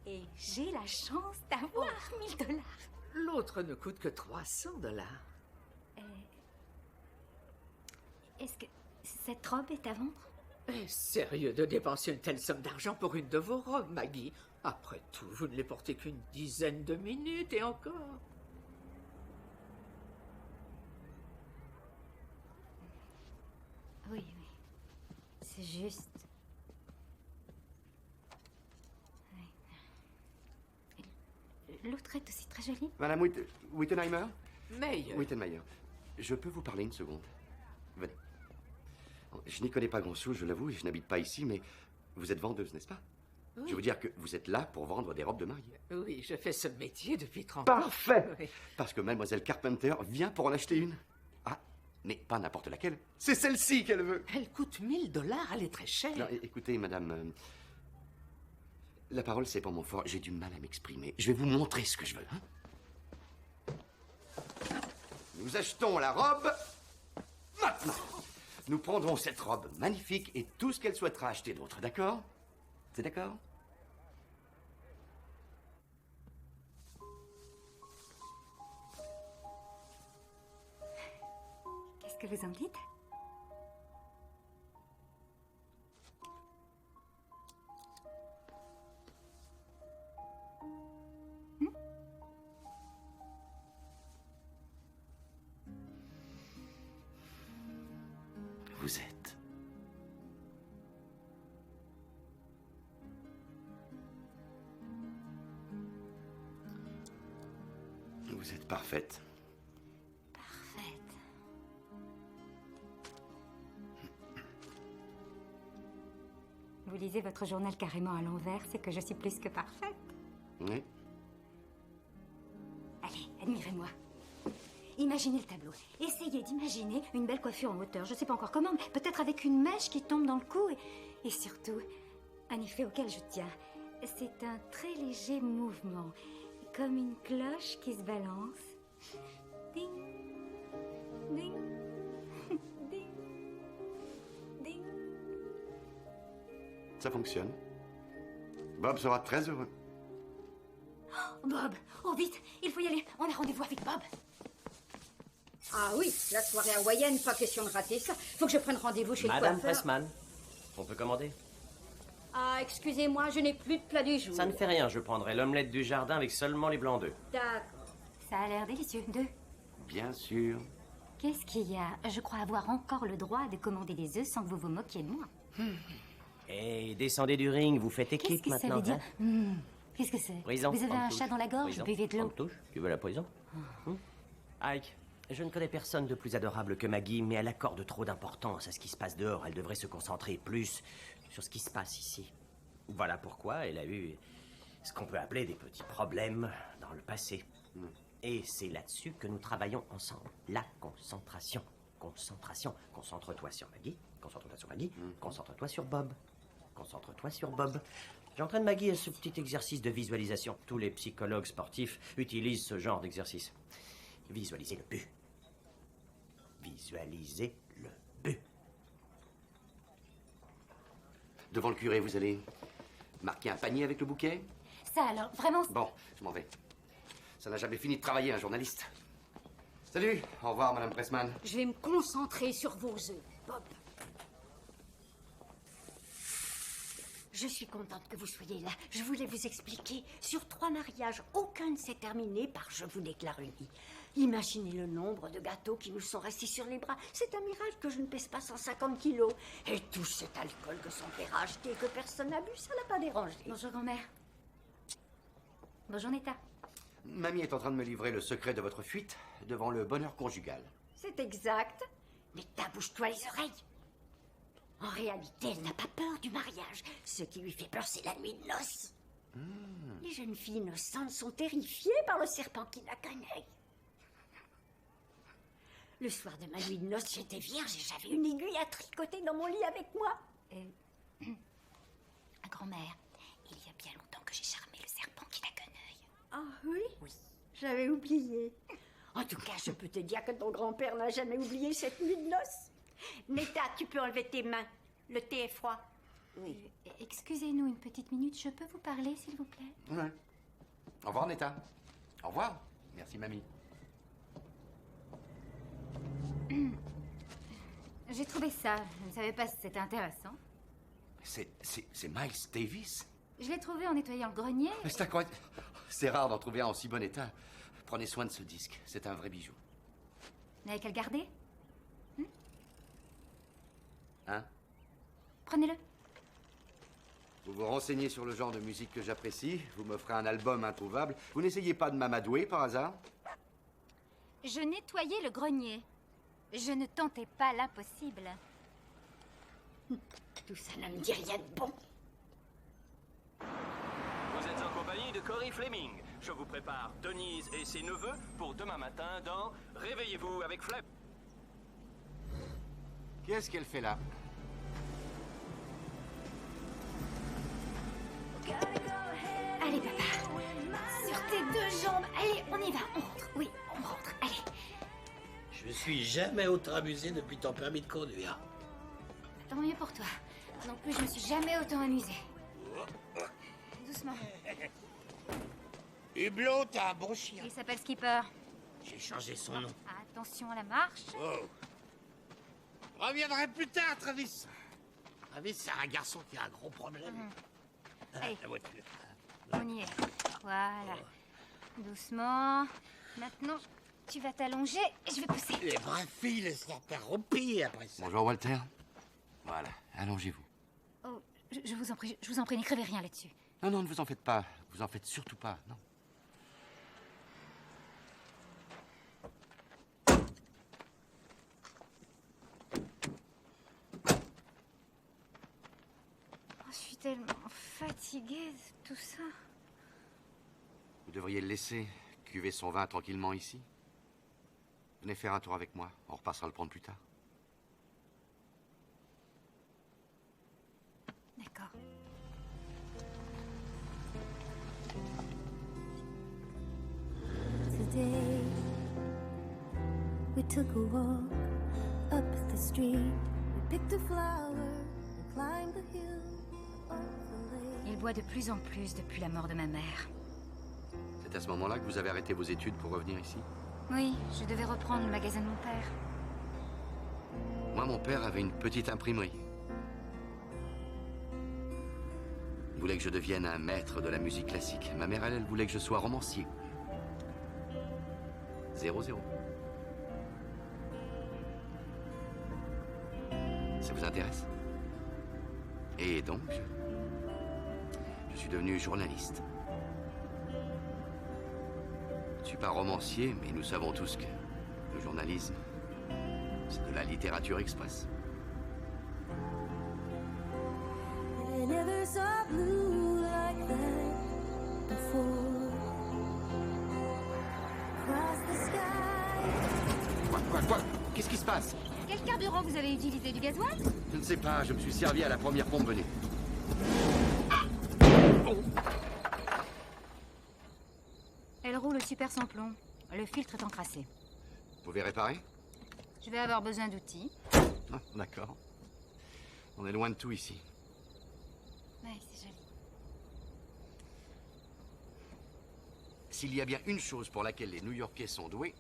Et j'ai la chance d'avoir $1000. L'autre ne coûte que $300. Est-ce que cette robe est à vendre? Est-ce sérieux de dépenser une telle somme d'argent pour une de vos robes, Maggie? Après tout, vous ne les portez qu'une dizaine de minutes et encore. Oui, oui. C'est juste. Oui. L'autre est aussi très jolie. Madame Wittenheimer? Meyer. Wittenmeyer, je peux vous parler une seconde? Venez. Je n'y connais pas grand-chose, je l'avoue, et je n'habite pas ici, mais vous êtes vendeuse, n'est-ce pas? Oui. Je veux dire que vous êtes là pour vendre des robes de mariée. Oui, je fais ce métier depuis 30 ans. Parfait! Oui. Parce que Mademoiselle Carpenter vient pour en acheter une. Ah, mais pas n'importe laquelle. C'est celle-ci qu'elle veut. Elle coûte $1000, elle est très chère. Non, écoutez, madame, la parole, c'est pas mon fort. J'ai du mal à m'exprimer. Je vais vous montrer ce que je veux. Hein? Nous achetons la robe maintenant. Nous prendrons cette robe magnifique et tout ce qu'elle souhaitera acheter d'autre, d'accord? C'est d'accord? Qu'est-ce que vous en dites? Vous êtes. Vous êtes parfaite. Parfaite. Vous lisez votre journal carrément à l'envers, c'est que je suis plus que parfaite. Oui. Allez, admirez-moi. Imaginez le tableau. Essayez d'imaginer une belle coiffure en hauteur. Je ne sais pas encore comment, mais peut-être avec une mèche qui tombe dans le cou. Et surtout, un effet auquel je tiens. C'est un très léger mouvement, comme une cloche qui se balance. Ding, ding, ding, ding. Ça fonctionne. Bob sera très heureux. Oh, Bob! Oh, vite! Il faut y aller. On a rendez-vous avec Bob. Ah oui, la soirée hawaïenne, pas question de rater ça. Faut que je prenne rendez-vous chez le Madame coiffeur. Pressman, on peut commander? Ah, excusez-moi, je n'ai plus de plat du jour. Ça ne fait rien, je prendrai l'omelette du jardin avec seulement les blancs d'œufs. D'accord. Ça a l'air délicieux. 2. Bien sûr. Qu'est-ce qu'il y a? Je crois avoir encore le droit de commander des œufs sans que vous vous moquiez de moi. Et descendez du ring, vous faites équipe Qu'est-ce que ça maintenant. veut dire? Hein? Qu'est-ce que c'est? Prison, Vous avez on un touche. chat dans la gorge? Prison, Buvez de on l'eau. touche. Tu veux la prison? Ike, je ne connais personne de plus adorable que Maggie, mais elle accorde trop d'importance à ce qui se passe dehors. Elle devrait se concentrer plus sur ce qui se passe ici. Voilà pourquoi elle a eu ce qu'on peut appeler des petits problèmes dans le passé. Et c'est là-dessus que nous travaillons ensemble. La concentration. Concentration. Concentre-toi sur Maggie. Concentre-toi sur Maggie. Concentre-toi sur Bob. Concentre-toi sur Bob. J'entraîne Maggie à ce petit exercice de visualisation. Tous les psychologues sportifs utilisent ce genre d'exercice. Visualisez le but. Visualisez le but. Devant le curé, vous allez marquer un panier avec le bouquet? Ça alors, vraiment... Bon, je m'en vais. Ça n'a jamais fini de travailler, un journaliste. Salut, au revoir, Madame Pressman. Je vais me concentrer sur vos œufs, Bob. Je suis contente que vous soyez là. Je voulais vous expliquer. Sur 3 mariages, aucun ne s'est terminé par « je vous déclare unis ». Imaginez le nombre de gâteaux qui nous sont restés sur les bras. C'est un miracle que je ne pèse pas 150 kilos. Et tout cet alcool que son père a acheté et que personne n'a bu, ça l'a pas dérangé. Bonjour, grand-mère. Bonjour, Netta. Mamie est en train de me livrer le secret de votre fuite devant le bonheur conjugal. C'est exact. Netta, bouge-toi les oreilles. En réalité, elle n'a pas peur du mariage. Ce qui lui fait peur, c'est la nuit de noces. Les jeunes filles innocentes sont terrifiées par le serpent qui la connaît. Le soir de ma nuit de noces, j'étais vierge et j'avais une aiguille à tricoter dans mon lit avec moi. Grand-mère, il y a bien longtemps que j'ai charmé le serpent qui n'a qu'un œil. Ah oui? Oui. J'avais oublié. En tout cas, je peux te dire que ton grand-père n'a jamais oublié cette nuit de noces. Netta, tu peux enlever tes mains. Le thé est froid. Oui. Excusez-nous une petite minute, je peux vous parler, s'il vous plaît? Ouais. Au revoir, Netta. Au revoir. Merci, mamie. J'ai trouvé ça. Je ne savais pas si c'était intéressant. C'est Miles Davis? Je l'ai trouvé en nettoyant le grenier. Mais c'est incroyable. C'est rare d'en trouver un en si bon état. Prenez soin de ce disque. C'est un vrai bijou. Vous n'avez qu'à le garder? Hein? Prenez-le. Vous vous renseignez sur le genre de musique que j'apprécie. Vous m'offrez un album introuvable. Vous n'essayez pas de m'amadouer par hasard? Je nettoyais le grenier. Je ne tentais pas l'impossible. Tout ça ne me dit rien de bon. Vous êtes en compagnie de Cory Fleming. Je vous prépare Denise et ses neveux pour demain matin dans Réveillez-vous avec Flem. Qu'est-ce qu'elle fait là? Allez, papa. Sur tes deux jambes. Allez, on y va. On rentre. Oui, on rentre. Allez. Je suis jamais autant amusé depuis ton permis de conduire. Tant mieux pour toi. Non plus, je me suis jamais autant amusée. Doucement. Hublot, t'as un bon chien. Il s'appelle Skipper. J'ai changé son nom. Attention à la marche. Oh. Je reviendrai plus tard, Travis. Travis, c'est un garçon qui a un gros problème. Allez. La voiture. On y est. Voilà. Doucement. Maintenant, tu vas t'allonger et je vais pousser. Les braves filles, laisse-la faire au pire après ça. Bonjour, Walter. Voilà, allongez-vous. Oh, je vous en prie, n'écrivez rien là-dessus. Non, non, ne vous en faites pas. Vous en faites surtout pas, non. Oh, je suis tellement fatiguée de tout ça. Vous devriez le laisser cuver son vin tranquillement ici. Venez faire un tour avec moi. On repassera le prendre plus tard. D'accord. Today, we took a walk up the street. We picked a flower and climbed the hill of the lake. Il boit de plus en plus depuis la mort de ma mère. C'est à ce moment-là que vous avez arrêté vos études pour revenir ici? Oui, je devais reprendre le magasin de mon père. Moi, mon père avait une petite imprimerie. Il voulait que je devienne un maître de la musique classique. Ma mère, elle voulait que je sois romancier. 0-0. Ça vous intéresse? Et donc, je suis devenu journaliste. Je suis pas romancier, mais nous savons tous que le journalisme, c'est de la littérature express. I never saw blue like that before. Across the sky. Quoi? Qu'est-ce qui se passe? Quel carburant vous avez utilisé? Du gasoil? Je ne sais pas, je me suis servi à la première pompe venue. Elle roule super sans plomb. Le filtre est encrassé. Vous pouvez réparer? Je vais avoir besoin d'outils. Ah, d'accord. On est loin de tout ici. Oui, c'est joli. S'il y a bien une chose pour laquelle les New-Yorkais sont doués,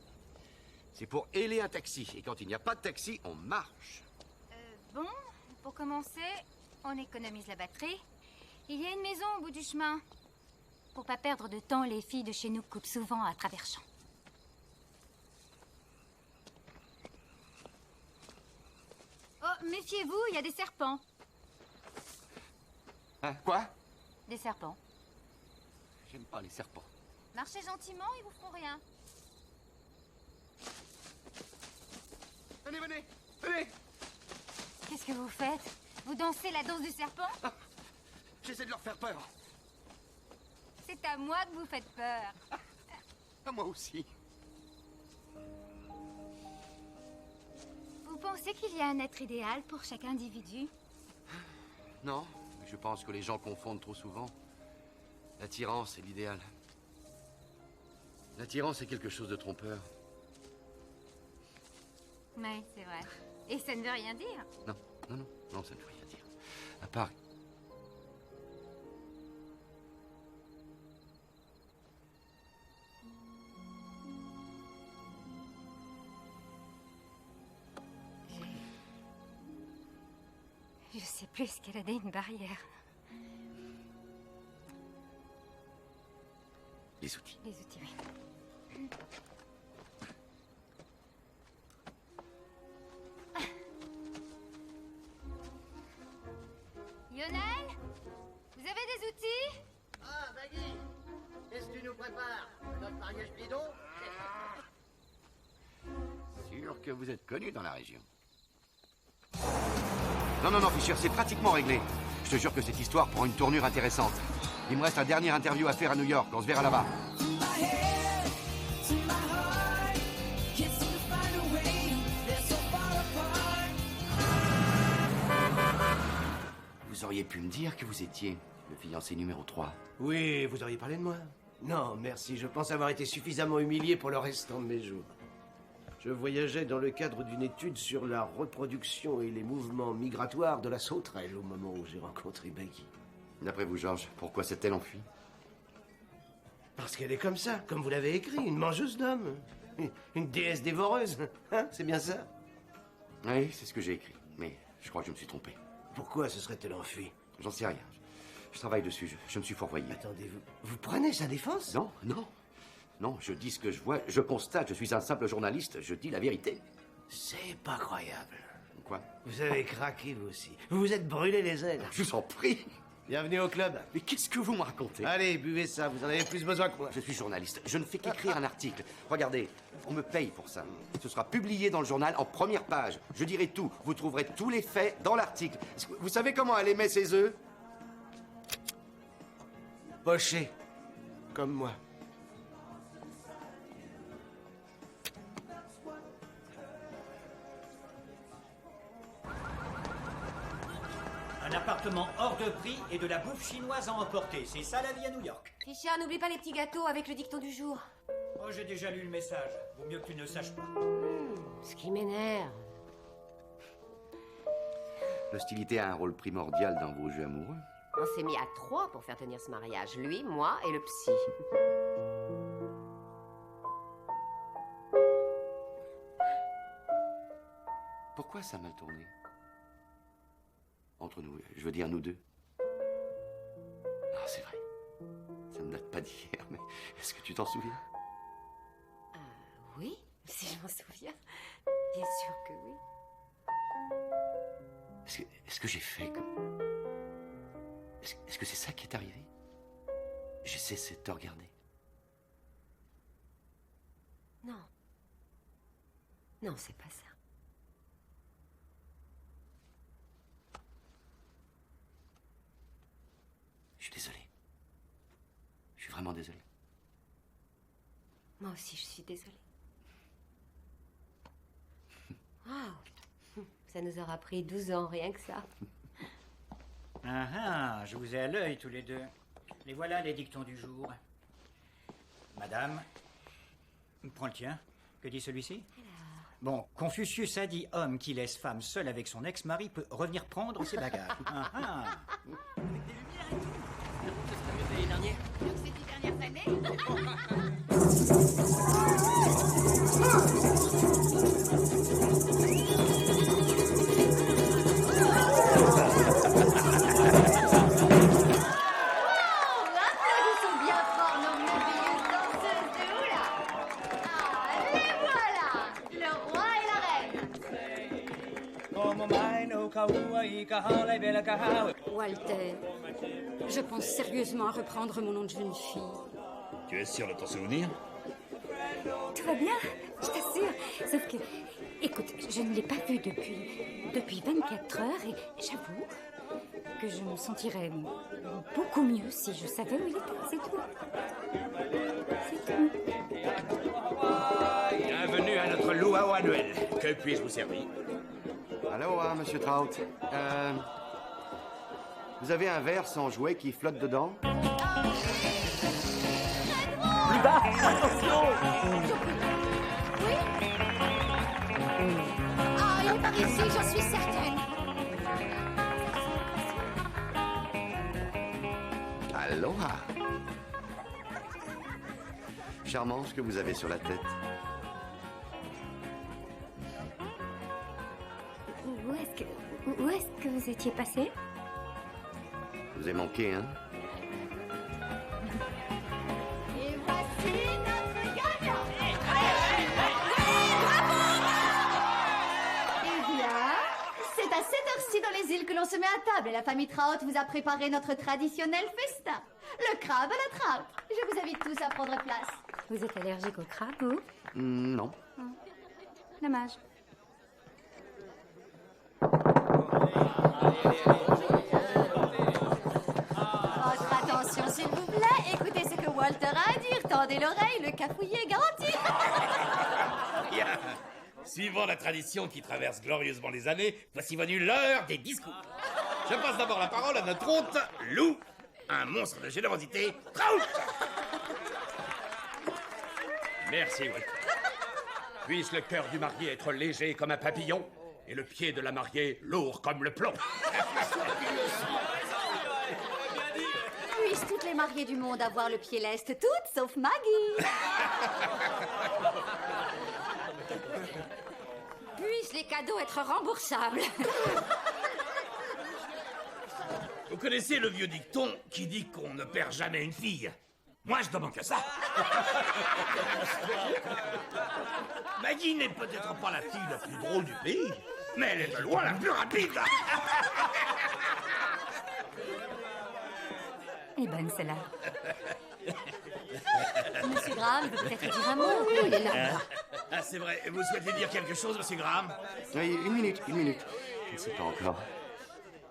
c'est pour héler un taxi. Et quand il n'y a pas de taxi, on marche. Bon, pour commencer, on économise la batterie. Il y a une maison au bout du chemin. Pour pas perdre de temps, les filles de chez nous coupent souvent à travers champs. Oh, méfiez-vous, il y a des serpents. Hein, quoi? Des serpents. J'aime pas les serpents. Marchez gentiment, ils vous feront rien. Venez! Qu'est-ce que vous faites? Vous dansez la danse du serpent? J'essaie de leur faire peur. C'est à moi que vous faites peur. À moi aussi. Vous pensez qu'il y a un être idéal pour chaque individu? Non, je pense que les gens confondent trop souvent. L'attirance et l'idéal. L'attirance est quelque chose de trompeur. Ouais, c'est vrai. Et ça ne veut rien dire. Non, non, non, non, ça ne veut rien dire. À part... Je sais plus escalader une barrière. Les outils. Les outils, oui. Lionel, vous avez des outils? Ah, Maggie, qu'est-ce que tu nous prépares? Notre mariage bidon? Sûr que vous êtes connu dans la région. Non, non, non, Fischer, c'est pratiquement réglé. Je te jure que cette histoire prend une tournure intéressante. Il me reste un dernier interview à faire à New York. On se verra là-bas. Vous auriez pu me dire que vous étiez le fiancé numéro 3. Oui, vous auriez parlé de moi? Non, merci, je pense avoir été suffisamment humilié pour le restant de mes jours. Je voyageais dans le cadre d'une étude sur la reproduction et les mouvements migratoires de la sauterelle au moment où j'ai rencontré Maggie. D'après vous, Georges, pourquoi s'est-elle enfuie? Parce qu'elle est comme ça, comme vous l'avez écrit, une mangeuse d'hommes. Une déesse dévoreuse, hein, c'est bien ça? Oui, c'est ce que j'ai écrit, mais je crois que je me suis trompé. Pourquoi se serait-elle enfuie? J'en sais rien. Je travaille dessus, je me suis fourvoyé. Attendez, vous prenez sa défense? Non, non. Non, je dis ce que je vois, je constate, je suis un simple journaliste, je dis la vérité. C'est pas croyable. Quoi? Vous avez craqué, vous aussi. Vous vous êtes brûlé les ailes. Je vous en prie. Bienvenue au club. Mais qu'est-ce que vous me racontez? Allez, buvez ça, vous en avez plus besoin que moi. Je suis journaliste, je ne fais qu'écrire un article. Regardez, on me paye pour ça. Ce sera publié dans le journal en première page. Je dirai tout, vous trouverez tous les faits dans l'article. Vous savez comment elle aimait ses œufs? Pochés, comme moi. Un appartement hors de prix et de la bouffe chinoise à emporter. C'est ça la vie à New York. Fischer, n'oublie pas les petits gâteaux avec le dicton du jour. Oh, j'ai déjà lu le message. Vaut mieux que tu ne saches pas. Ce qui m'énerve. L'hostilité a un rôle primordial dans vos jeux amoureux. On s'est mis à 3 pour faire tenir ce mariage. Lui, moi et le psy. Pourquoi ça a mal tourné? Entre nous, je veux dire nous deux. Ah, c'est vrai. Ça ne date pas d'hier, mais est-ce que tu t'en souviens? Oui, si je m'en souviens. Bien sûr que oui. Est-ce que j'ai fait comme... Est-ce que c'est ça qui est arrivé? J'ai cessé de te regarder. Non. Non, c'est pas ça. Je suis désolé. Je suis vraiment désolé. Moi aussi, je suis désolée. Waouh! Ça nous aura pris 12 ans, rien que ça. Ah ah, je vous ai à l'œil tous les deux. Les voilà les dictons du jour. Madame, prends le tien. Que dit celui-ci? Bon, Confucius a dit homme qui laisse femme seule avec son ex-mari peut revenir prendre ses bagages. Ah ah. Avec des lumières et tout. Ce serait mieux que l'année dernière. Mieux que ces 10 dernières années. Applaudissons bien fort nos merveilleuses danseuses de hula. Ah, les voilà, le roi et la reine. Walter, je pense sérieusement à reprendre mon nom de jeune fille. Tu es sûr de t'en souvenir? Tout va bien, je t'assure. Sauf que, écoute, je ne l'ai pas vu depuis 24 heures et j'avoue que je me sentirais beaucoup mieux si je savais où il était, c'est tout. C'est tout. Bienvenue à notre luau annuel. Que puis-je vous servir? Allô, hein, monsieur Trout. Vous avez un verre sans jouet qui flotte dedans? Plus bas! Attention! Oui? Ah, il est par ici, j'en suis certaine. Aloha! Charmant ce que vous avez sur la tête. Où est-ce que vous étiez passé? Je vous ai manqué, hein? Et voici notre gagnant. Eh bien, c'est à cette heure-ci dans les îles que l'on se met à table et la famille Trout vous a préparé notre traditionnel festin. Le crabe à la trout. Je vous invite tous à prendre place. Vous êtes allergique au crabe, vous? Non. Oh. Dommage. Votre attention, s'il vous plaît. Écoutez ce que Walter a à dire. Tendez l'oreille, le cafouillis est garanti. Bien. Suivant la tradition qui traverse glorieusement les années, voici venue l'heure des discours. Je passe d'abord la parole à notre hôte, Lou, un monstre de générosité, Trout. Merci, Walter. Puisse le cœur du marié être léger comme un papillon et le pied de la mariée lourd comme le plomb. Puissent toutes les mariées du monde avoir le pied leste, toutes sauf Maggie. Puissent les cadeaux être remboursables. Vous connaissez le vieux dicton qui dit qu'on ne perd jamais une fille? Moi, je demande que ça. Maggie n'est peut-être pas la fille la plus drôle du pays, mais elle est de loin la plus rapide. Elle est bonne, celle-là. Monsieur Graham veut peut-être dire un mot. Oui, il est là. Ah, c'est vrai. Vous souhaitez dire quelque chose, monsieur Graham? Oui, une minute. Je ne sais pas encore.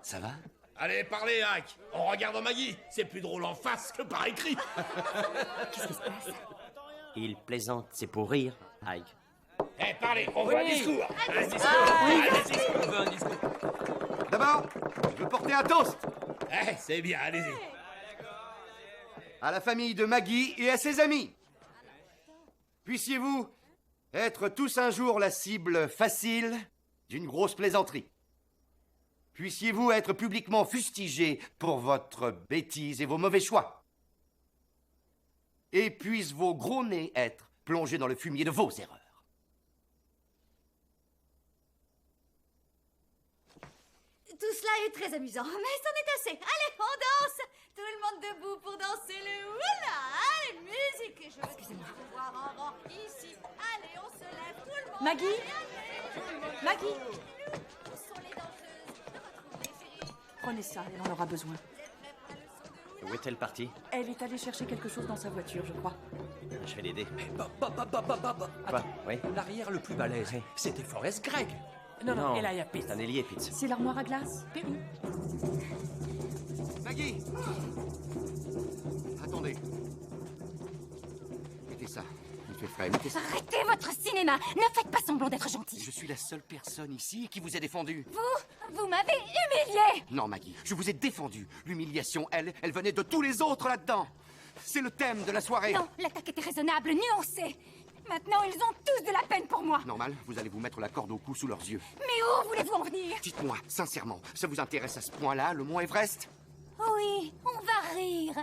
Ça va? Allez, parlez, Ike. En regardant Maggie, c'est plus drôle en face que par écrit. Qu'est-ce qui se passe? Il plaisante, c'est pour rire, Ike. Eh, parlez, on veut un discours. Un discours. On veut un discours. D'abord, je veux porter un toast. Eh, c'est bien, allez-y. À la famille de Maggie et à ses amis. Puissiez-vous être tous un jour la cible facile d'une grosse plaisanterie. Puissiez-vous être publiquement fustigés pour votre bêtise et vos mauvais choix. Et puissent vos gros nez être plongés dans le fumier de vos erreurs. Tout cela est très amusant, mais c'en est assez. Allez, on danse. Tout le monde debout pour danser le oula. Allez, musique. Je veux voir en rang ici. Allez, on se lève, tout le monde. Maggie? Maggie? Où sont les danseuses? Retrouvez, chérie. Prenez ça, elle en aura besoin. Où est-elle partie? Elle est allée chercher quelque chose dans sa voiture, je crois. Je vais l'aider. Quoi? Oui. L'arrière le plus balèze, c'était Forrest Gregg. Non, Elijah Pitts. c'est un ailier, Pitts. C'est l'armoire à glace, Perry. Maggie! Attendez. Mettez ça. Il fait frais. Mettez ça. Arrêtez votre cinéma! Ne faites pas semblant d'être gentil. Je suis la seule personne ici qui vous ait défendu. Vous m'avez humilié! Non, Maggie, je vous ai défendu. L'humiliation, elle venait de tous les autres là-dedans. C'est le thème de la soirée. Non, l'attaque était raisonnable, nuancée. Maintenant, ils ont tous de la peine pour moi. Normal, vous allez vous mettre la corde au cou sous leurs yeux. Mais où voulez-vous en venir? Dites-moi, sincèrement, ça vous intéresse à ce point-là, le mont Everest? Oui, on va rire.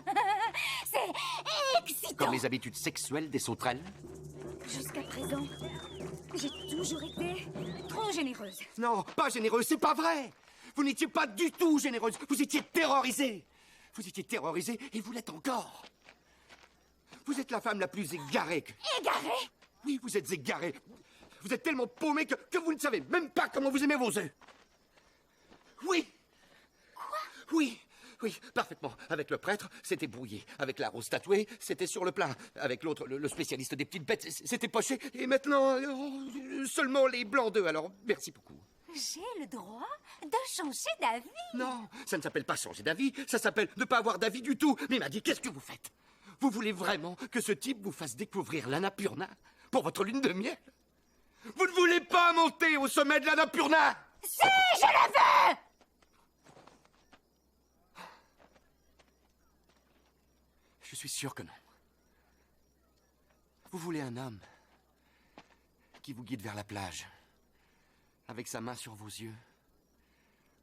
C'est excitant. Comme les habitudes sexuelles des sauterelles? Jusqu'à présent, j'ai toujours été trop généreuse. Non, pas généreuse, c'est pas vrai. Vous n'étiez pas du tout généreuse. Vous étiez terrorisée. Vous étiez terrorisée et vous l'êtes encore. Vous êtes la femme la plus égarée que... Égarée? Oui, vous êtes égarée. Vous êtes tellement paumée que vous ne savez même pas comment vous aimez vos œufs. Oui. Quoi? Oui, parfaitement. Avec le prêtre, c'était brouillé. Avec la rose tatouée, c'était sur le plat. Avec l'autre, le spécialiste des petites bêtes, c'était poché. Et maintenant, seulement les blancs d'œufs. Alors, merci beaucoup. J'ai le droit de changer d'avis. Non, ça ne s'appelle pas changer d'avis. Ça s'appelle ne pas avoir d'avis du tout. Mais Maggie, qu'est-ce que vous faites? Vous voulez vraiment que ce type vous fasse découvrir l'Annapurna pour votre lune de miel? Vous ne voulez pas monter au sommet de l'Annapurna? Si, je le veux! Je suis sûr que non. Vous voulez un homme qui vous guide vers la plage, avec sa main sur vos yeux,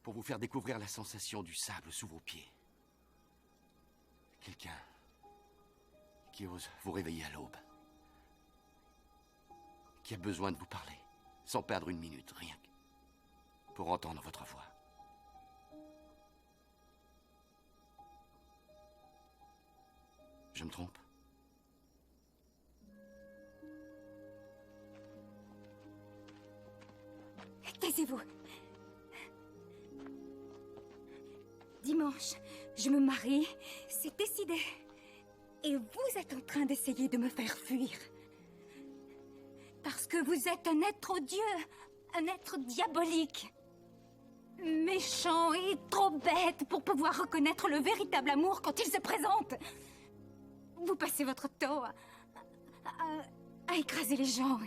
pour vous faire découvrir la sensation du sable sous vos pieds. Quelqu'un qui ose vous réveiller à l'aube. Qui a besoin de vous parler, sans perdre une minute, rien que pour entendre votre voix. Je me trompe? Taisez-vous. Dimanche, je me marie, c'est décidé. Et vous êtes en train d'essayer de me faire fuir. Parce que vous êtes un être odieux, un être diabolique. Méchant et trop bête pour pouvoir reconnaître le véritable amour quand il se présente. Vous passez votre temps à écraser les gens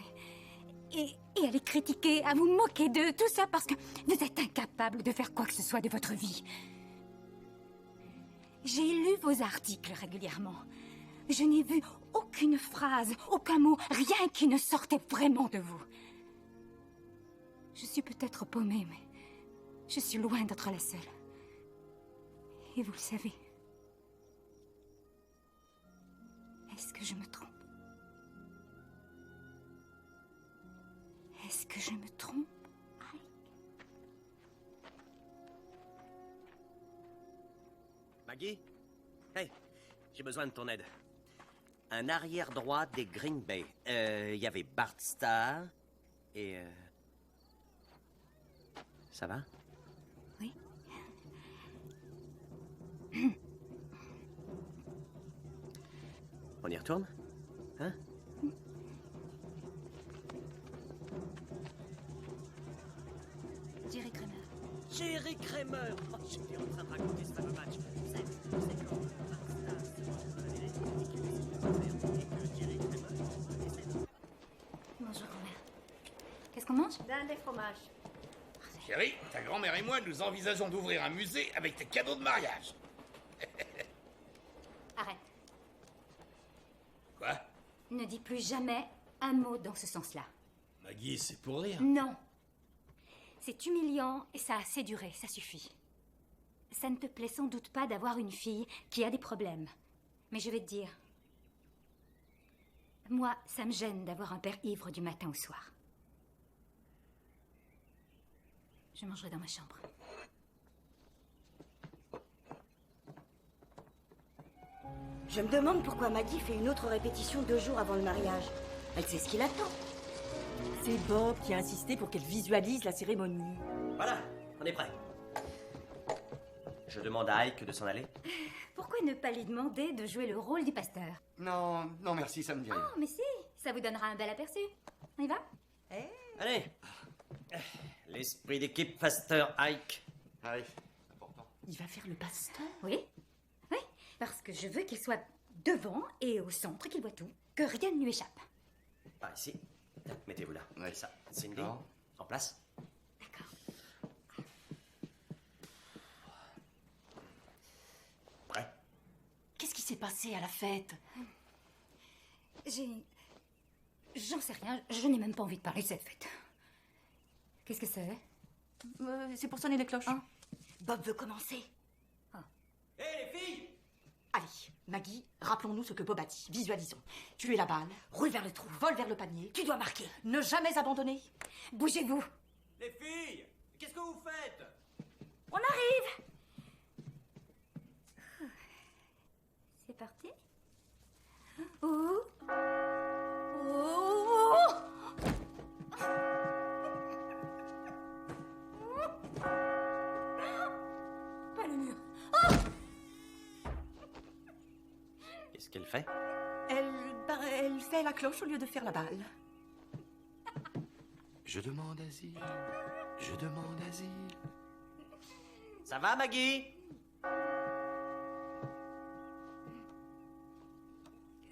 et à les critiquer, à vous moquer d'eux, tout ça parce que vous êtes incapable de faire quoi que ce soit de votre vie. J'ai lu vos articles régulièrement. Je n'ai vu aucune phrase, aucun mot, rien qui ne sortait vraiment de vous. Je suis peut-être paumée, mais je suis loin d'être la seule. Et vous le savez. Est-ce que je me trompe? Est-ce que je me trompe? Maggie? Hey, j'ai besoin de ton aide. Un arrière droit des Green Bay. Il y avait Bart Starr et... Ça va? Oui. On y retourne? Hein? Jerry Kramer. Jerry Kramer! Oh, j'étais en train de raconter ce fameux match. Bonjour, grand-mère. Qu'est-ce qu'on mange? Dinde et fromage. Chérie, ta grand-mère et moi, nous envisageons d'ouvrir un musée avec tes cadeaux de mariage. Arrête. Quoi? Ne dis plus jamais un mot dans ce sens-là. Maggie, c'est pour rire. Non. C'est humiliant et ça a assez duré, ça suffit. Ça ne te plaît sans doute pas d'avoir une fille qui a des problèmes. Mais je vais te dire. Moi, ça me gêne d'avoir un père ivre du matin au soir. Je mangerai dans ma chambre. Je me demande pourquoi Maggie fait une autre répétition 2 jours avant le mariage. Elle sait ce qu'il attend. C'est Bob qui a insisté pour qu'elle visualise la cérémonie. Voilà, on est prêt. Je demande à Ike de s'en aller. Pourquoi ne pas lui demander de jouer le rôle du pasteur? Non, non merci, ça me dit rien. Oh, mais si, ça vous donnera un bel aperçu. On y va? Allez. L'esprit d'équipe Pasteur Ike. Allez, important. Il va faire le pasteur? Oui, oui, parce que je veux qu'il soit devant et au centre, qu'il voit tout, que rien ne lui échappe. Par ici. Mettez-vous là. Ouais. Ça. Cindy, D'accord. en place. D'accord. Prêt? Qu'est-ce qui s'est passé à la fête? J'en sais rien, je n'ai même pas envie de parler de cette fête. Qu'est-ce que c'est? C'est pour sonner les cloches. Ah. Bob veut commencer. Hé, les filles! Allez, Maggie, rappelons-nous ce que Bob a dit. Visualisons. Tu es la balle. Roule vers le trou. Vole vers le panier. Tu dois marquer. Ne jamais abandonner. Bougez-vous. Les filles! Qu'est-ce que vous faites? On arrive. C'est parti. Ouh. Ouh. Pas le mur. Qu'est-ce qu'elle fait? Elle fait la cloche au lieu de faire la balle. Je demande asile. Je demande asile. Ça va, Maggie?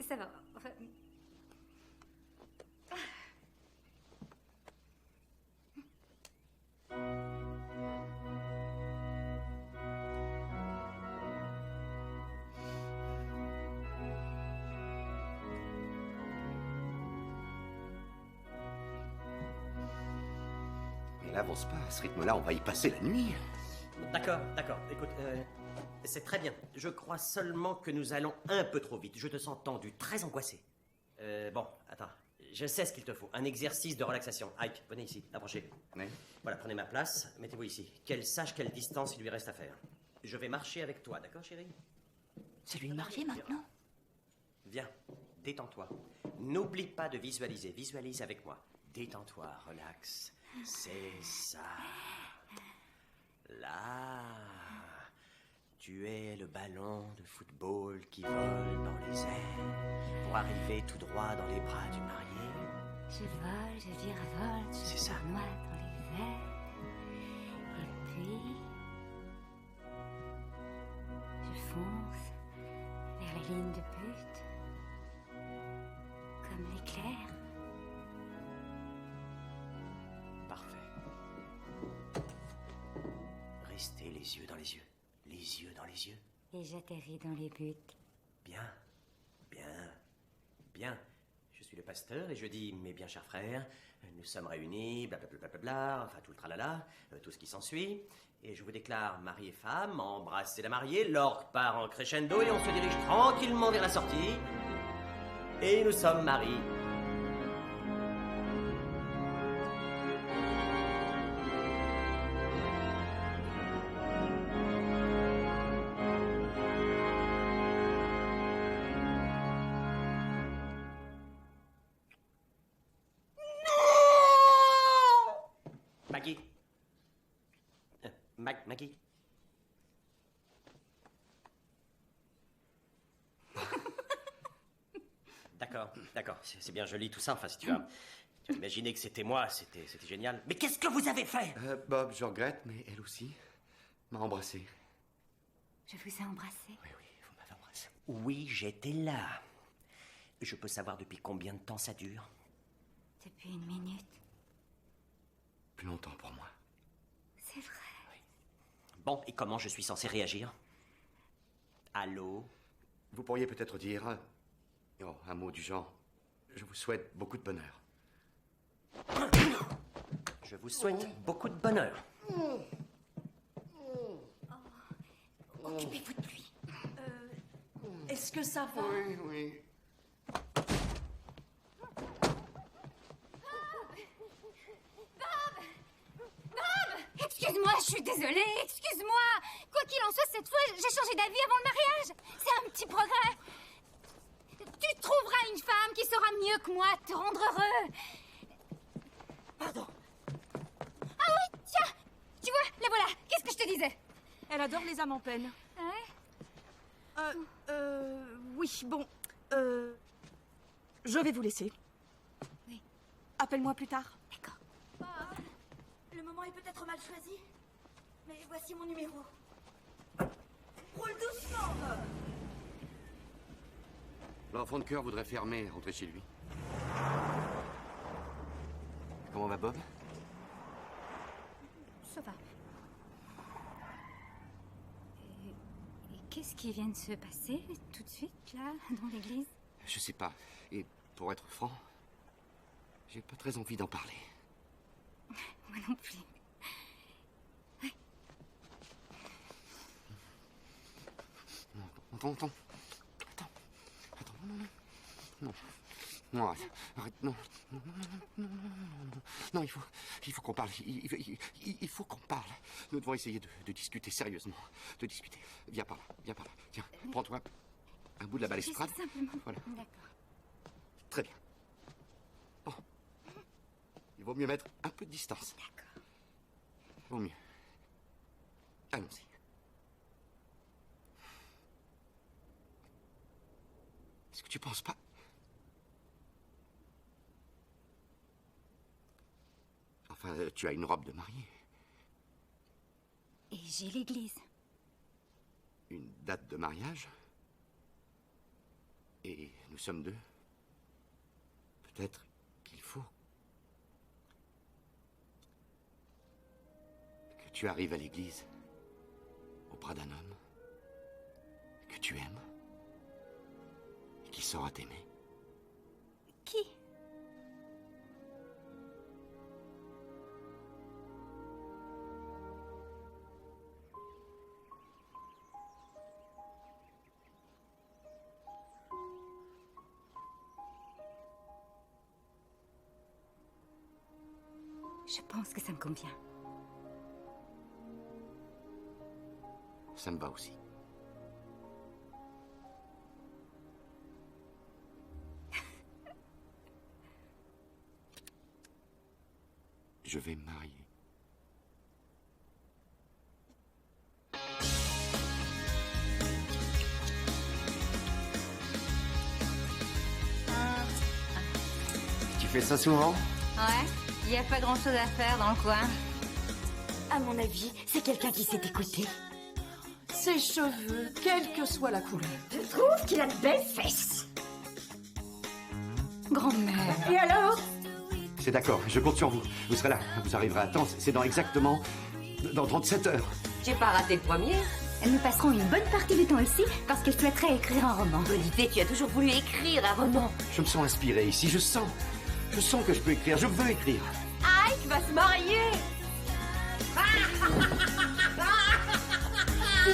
Ça va. Enfin... elle avance pas. À ce rythme-là, on va y passer la nuit. D'accord, d'accord. Écoute, c'est très bien. Je crois seulement que nous allons un peu trop vite. Je te sens tendu, très angoissé. Bon, attends. Je sais ce qu'il te faut. Un exercice de relaxation. Ike, venez ici, approchez. Oui. Voilà, prenez ma place. Mettez-vous ici. Qu'elle sache quelle distance il lui reste à faire. Je vais marcher avec toi, d'accord, chérie? C'est lui le marié maintenant? Viens, détends-toi. N'oublie pas de visualiser. Visualise avec moi. Détends-toi, relax. C'est ça. Là, tu es le ballon de football qui vole dans les airs pour arriver tout droit dans les bras du marié. Je vole, je virevolte, je tournoie dans les airs. Et puis... je fonce vers la ligne de but. Comme l'éclair. Parfait. Restez les yeux dans les yeux. Les yeux dans les yeux. Et j'atterris dans les buts. Bien, bien, bien. Je suis le pasteur et je dis, mes bien chers frères, nous sommes réunis, blablabla, enfin tout le tralala, tout ce qui s'ensuit. Et je vous déclare mari et femme, embrassez la mariée, l'orgue part en crescendo et on se dirige tranquillement vers la sortie. Et nous sommes mariés. Maggie. Maggie. D'accord, c'est bien joli tout ça, enfin si tu as imaginé que c'était moi, c'était génial. Mais qu'est-ce que vous avez fait? Bob, je regrette, mais elle aussi m'a embrassé. Je vous ai embrassé. Oui, vous m'avez embrassé. Oui, j'étais là. Je peux savoir depuis combien de temps ça dure? Depuis 1 minute. Plus longtemps pour moi. C'est vrai. Bon, et comment je suis censé réagir? Allô? Vous pourriez peut-être dire un mot du genre « Je vous souhaite beaucoup de bonheur ». Je vous souhaite beaucoup de bonheur. Occupez-vous de lui. Est-ce que ça va? Oui. Excuse-moi, je suis désolée, excuse-moi. Quoi qu'il en soit, cette fois, j'ai changé d'avis avant le mariage. C'est un petit progrès. Tu trouveras une femme qui saura mieux que moi te rendre heureux. Pardon. Ah oui, tiens. Tu vois, la voilà. Qu'est-ce que je te disais? Elle adore les âmes en peine. Oui, bon. Je vais vous laisser. Oui. Appelle-moi plus tard. D'accord. Le moment est peut-être mal choisi, mais voici mon numéro. Roule doucement, Bob. L'enfant de cœur voudrait fermer et rentrer chez lui. Comment va Bob? Ça va. Et qu'est-ce qui vient de se passer tout de suite, là, dans l'église? Je sais pas. Et pour être franc, j'ai pas très envie d'en parler. Moi non plus. Ouais. Attends, non, arrête, non, non, il faut qu'on parle, il faut qu'on parle. Nous devons essayer de discuter sérieusement, de discuter. Viens par là, tiens, prends-toi un bout de la balustrade. Simplement. Voilà. D'accord. Très bien. Bon. Il vaut mieux mettre un peu de distance. D'accord. Vaut mieux. Allons-y. Est-ce que tu penses pas? Enfin, tu as une robe de mariée. Et j'ai l'église. Une date de mariage. Et nous sommes deux. Peut-être qu'il faut que tu arrives à l'église auprès d'un homme que tu aimes et qui saura t'aimer. Qui? Je pense que ça me convient. Ça me va aussi. Je vais me marier. Tu fais ça souvent? Ouais, il n'y a pas grand-chose à faire dans le coin. À mon avis, c'est quelqu'un qui s'est écouté. Ses cheveux, quelle que soit la couleur. Je trouve qu'il a de belles fesses. Grand-mère. Et alors? C'est d'accord, je compte sur vous. Vous serez là, vous arriverez à temps. C'est dans exactement... dans 37 heures. J'ai pas raté le premier. Nous passerons une bonne partie du temps ici parce qu'elle souhaiterait écrire un roman. Bonne idée, tu as toujours voulu écrire un roman. Je me sens inspiré ici, je sens que je peux écrire, je veux écrire. Ike va se marier.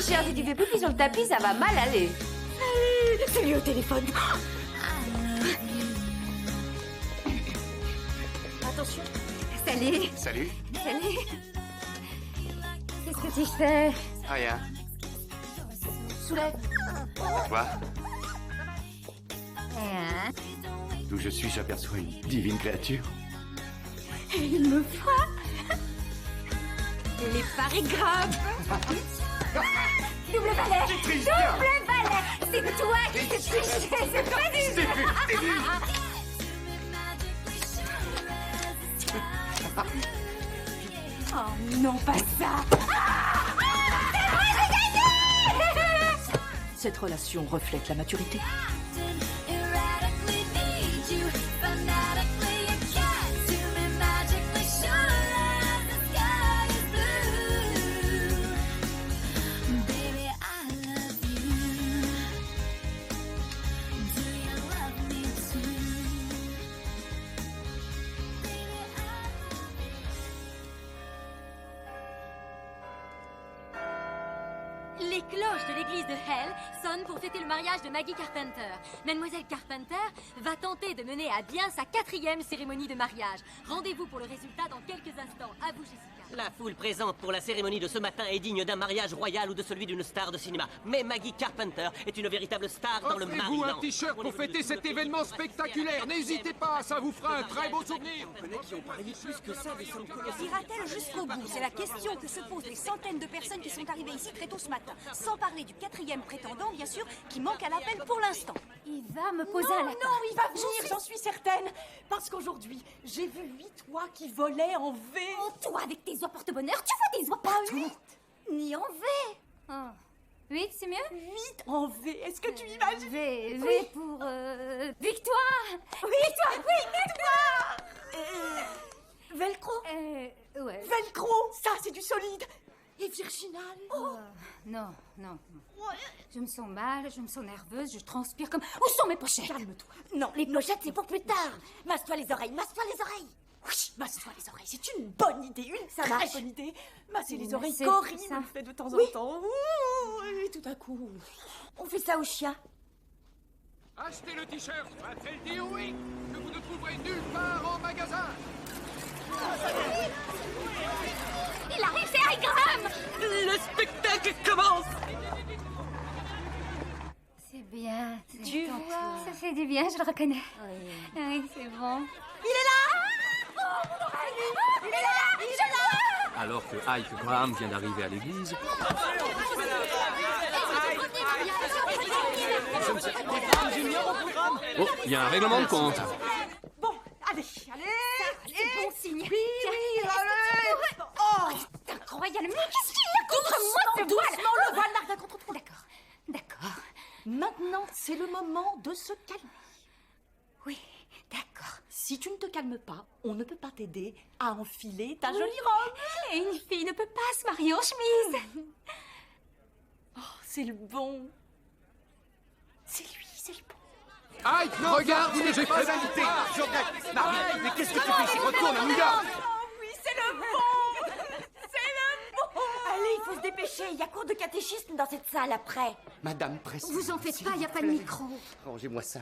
Si Cher, si tu fais pipi sur le tapis, ça va mal aller. C'est lui au téléphone. Attention. Salut. Salut. Salut. Qu'est-ce que tu fais? Rien. Soulève. Quoi? Rien. D'où je suis, j'aperçois une divine créature. Et il me frappe. Les paris grimpent. Double valet. Double valet. C'est toi qui t'es triché, c'est pas du Oh non, pas ça. Cette relation reflète la maturité. Les cloches de l'église de Hell sonnent pour fêter le mariage de Maggie Carpenter. Mademoiselle Carpenter va tenter de mener à bien sa 4e cérémonie de mariage. Rendez-vous pour le résultat dans quelques instants. À vous, Jessica. La foule présente pour la cérémonie de ce matin est digne d'un mariage royal ou de celui d'une star de cinéma. Mais Maggie Carpenter est une véritable star dans le Offrez-vous Maryland. un t-shirt pour fêter cet événement spectaculaire. N'hésitez pas, ça vous fera un très beau souvenir. Qui ont parié plus que ça des sommes colossales. Ira-t-elle jusqu'au bout? C'est la question que se posent les centaines de personnes qui sont arrivées ici très tôt ce matin. Sans parler du 4e prétendant, bien sûr, qui manque à l'appel pour l'instant. Il va me poser Non, un lapin. non, il va venir, j'en suis certaine. Parce qu'aujourd'hui, j'ai vu 8 oies qui volaient en V. Oh, toi, avec tes oies porte-bonheur, tu vois des oies partout. Ni en V. Oh. 8, c'est mieux? 8 en V, est-ce que tu imagines? V Oui. pour... Victoire. Oui, victoire, oui, victoire. Velcro. Ouais. Velcro, ça c'est du solide. Et Virginal. Oh. Non, non. Je me sens mal, je me sens nerveuse, je transpire comme... Où sont mes pochettes? Calme-toi. Non, les pochettes, c'est pour plus tard. Masse-toi les oreilles, masse-toi les oreilles. Oui, masse-toi les oreilles, c'est une bonne idée, une Ça très marche. bonne idée. Masser les Oui, oreilles, c'est Corinne ça. le fait de temps Oui. en temps. Ouh, et tout à coup... On fait ça au chien. Achetez le t-shirt, a-t-elle dit oui, que vous ne trouverez nulle part en magasin. Il arrive, c'est Highgram. Le spectacle commence. C'est bien. Tu attends, vois. ça fait du bien, je le reconnais. Oui, c'est bon. Il est là. Oh, mon oreille. Il est là. Il est là. Alors que Ike Graham vient d'arriver à l'église, oh, il y a un règlement de compte. Bon, allez. C'est bon signe. Oui, allez. Oh, C'est incroyable. Mais qu'est-ce qu'il y a contre moi, ce voile? doucement, le voile n'a rien contre toi. D'accord, d'accord. Maintenant, c'est le moment de se calmer. Oui, d'accord. Si tu ne te calmes pas, on ne peut pas t'aider à enfiler ta jolie robe. Et une fille ne peut pas se marier en chemise. Oh, c'est le bon. C'est lui, c'est le bon. Ike, regarde, il est pas invité. Je regrette. Marie, mais qu'est-ce que tu fais ici? Retourne à New York. Oh oui, c'est le bon. C'est le bon. Allez, il faut se dépêcher. Il y a cours de catéchisme dans cette salle après. Madame, presse. Vous en faites s'il pas, il n'y a vous pas de plaît. micro. Rangez-moi ça.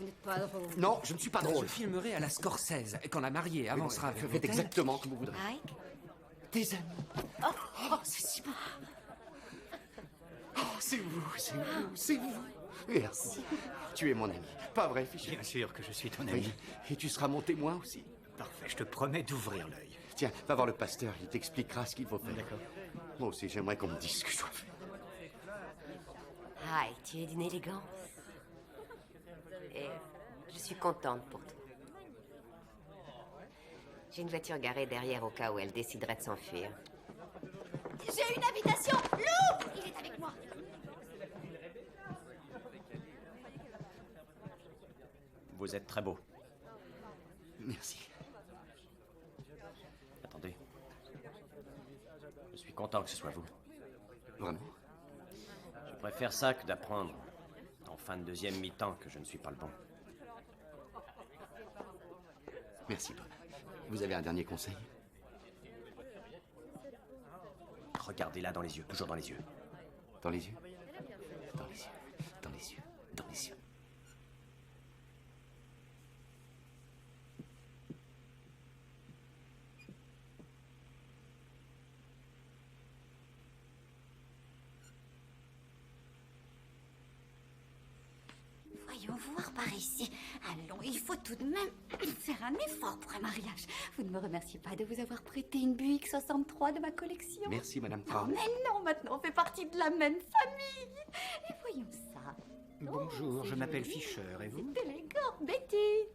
Vous n'êtes pas drôle. Non, je ne suis pas drôle. Je filmerai à la Scorsese quand la mariée avancera vers Faites l'hôtel. exactement comme vous voudrez. Mike? Des amis. Oh, c'est si beau. Oh, c'est vous, c'est vous, c'est vous. Merci. Tu es mon ami. Pas vrai, Fischer? Bien sûr que je suis ton Oui. ami. Et tu seras mon témoin aussi. Parfait, je te promets d'ouvrir l'œil. Tiens, va voir le pasteur, il t'expliquera ce qu'il faut faire. D'accord. Moi aussi, j'aimerais qu'on me dise ce que je dois faire. Hi, tu es d'une élégance. Et je suis contente pour toi. J'ai une voiture garée derrière au cas où elle déciderait de s'enfuir. J'ai une invitation. Lou, il est avec moi. Vous êtes très beau. Merci. Attendez. Je suis content que ce soit vous. Vraiment? Je préfère ça que d'apprendre, en fin de deuxième mi-temps, que je ne suis pas le bon. Merci, Bob. Vous avez un dernier conseil? Regardez-la dans les yeux, toujours dans les yeux. Dans les yeux? Dans les yeux, dans les yeux, dans les yeux. Voyons voir par ici. Allons, il faut tout de même faire un effort pour un mariage. Vous ne me remerciez pas de vous avoir prêté une Buick 63 de ma collection. Merci, Madame Oh, Traut. mais non, maintenant on fait partie de la même famille. Et voyons ça. Bonjour, je m'appelle Fischer, et vous? C'est élégant, Betty.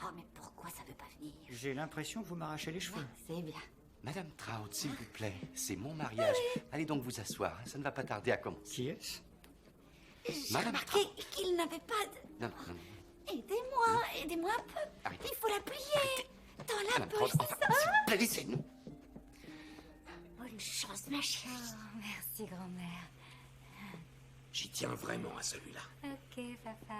Oh, mais pourquoi ça veut pas venir? J'ai l'impression que vous m'arrachez les cheveux. C'est bien. Madame Traut, s'il vous plaît, c'est mon mariage. Allez donc vous asseoir, ça ne va pas tarder à commencer. Qui est-ce? J'ai Madame remarqué qu'il n'avait pas de... Non, non, Aidez-moi, aidez-moi un peu. Arrêtez. Il faut la plier. Dans la Madame poche, Traut, c'est enfin, ça? s'il vous plaît, laissez-nous. Bonne chance, ma chérie. Oh, merci, grand-mère. J'y tiens vraiment à celui-là. Ok, papa.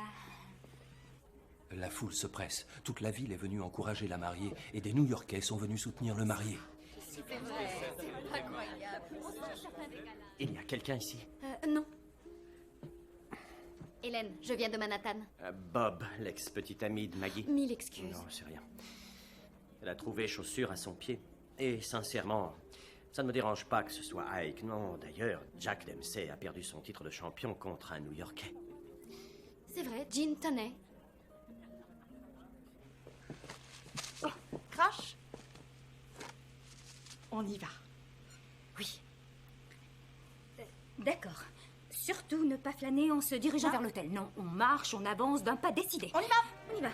La foule se presse. Toute la ville est venue encourager la mariée et des New-Yorkais sont venus soutenir le marié. Il y a quelqu'un ici? Non. Hélène, je viens de Manhattan. Bob, l'ex-petit ami de Maggie. 1000 excuses. Non, c'est rien. Elle a trouvé chaussures à son pied. Et sincèrement, ça ne me dérange pas que ce soit Ike. Non, d'ailleurs, Jack Dempsey a perdu son titre de champion contre un New-Yorkais. C'est vrai, Jean Tonney. Crash. On y va. Oui. D'accord. Surtout ne pas flâner en se dirigeant vers l'hôtel. Non, on marche, on avance d'un pas décidé. On y va. On y va.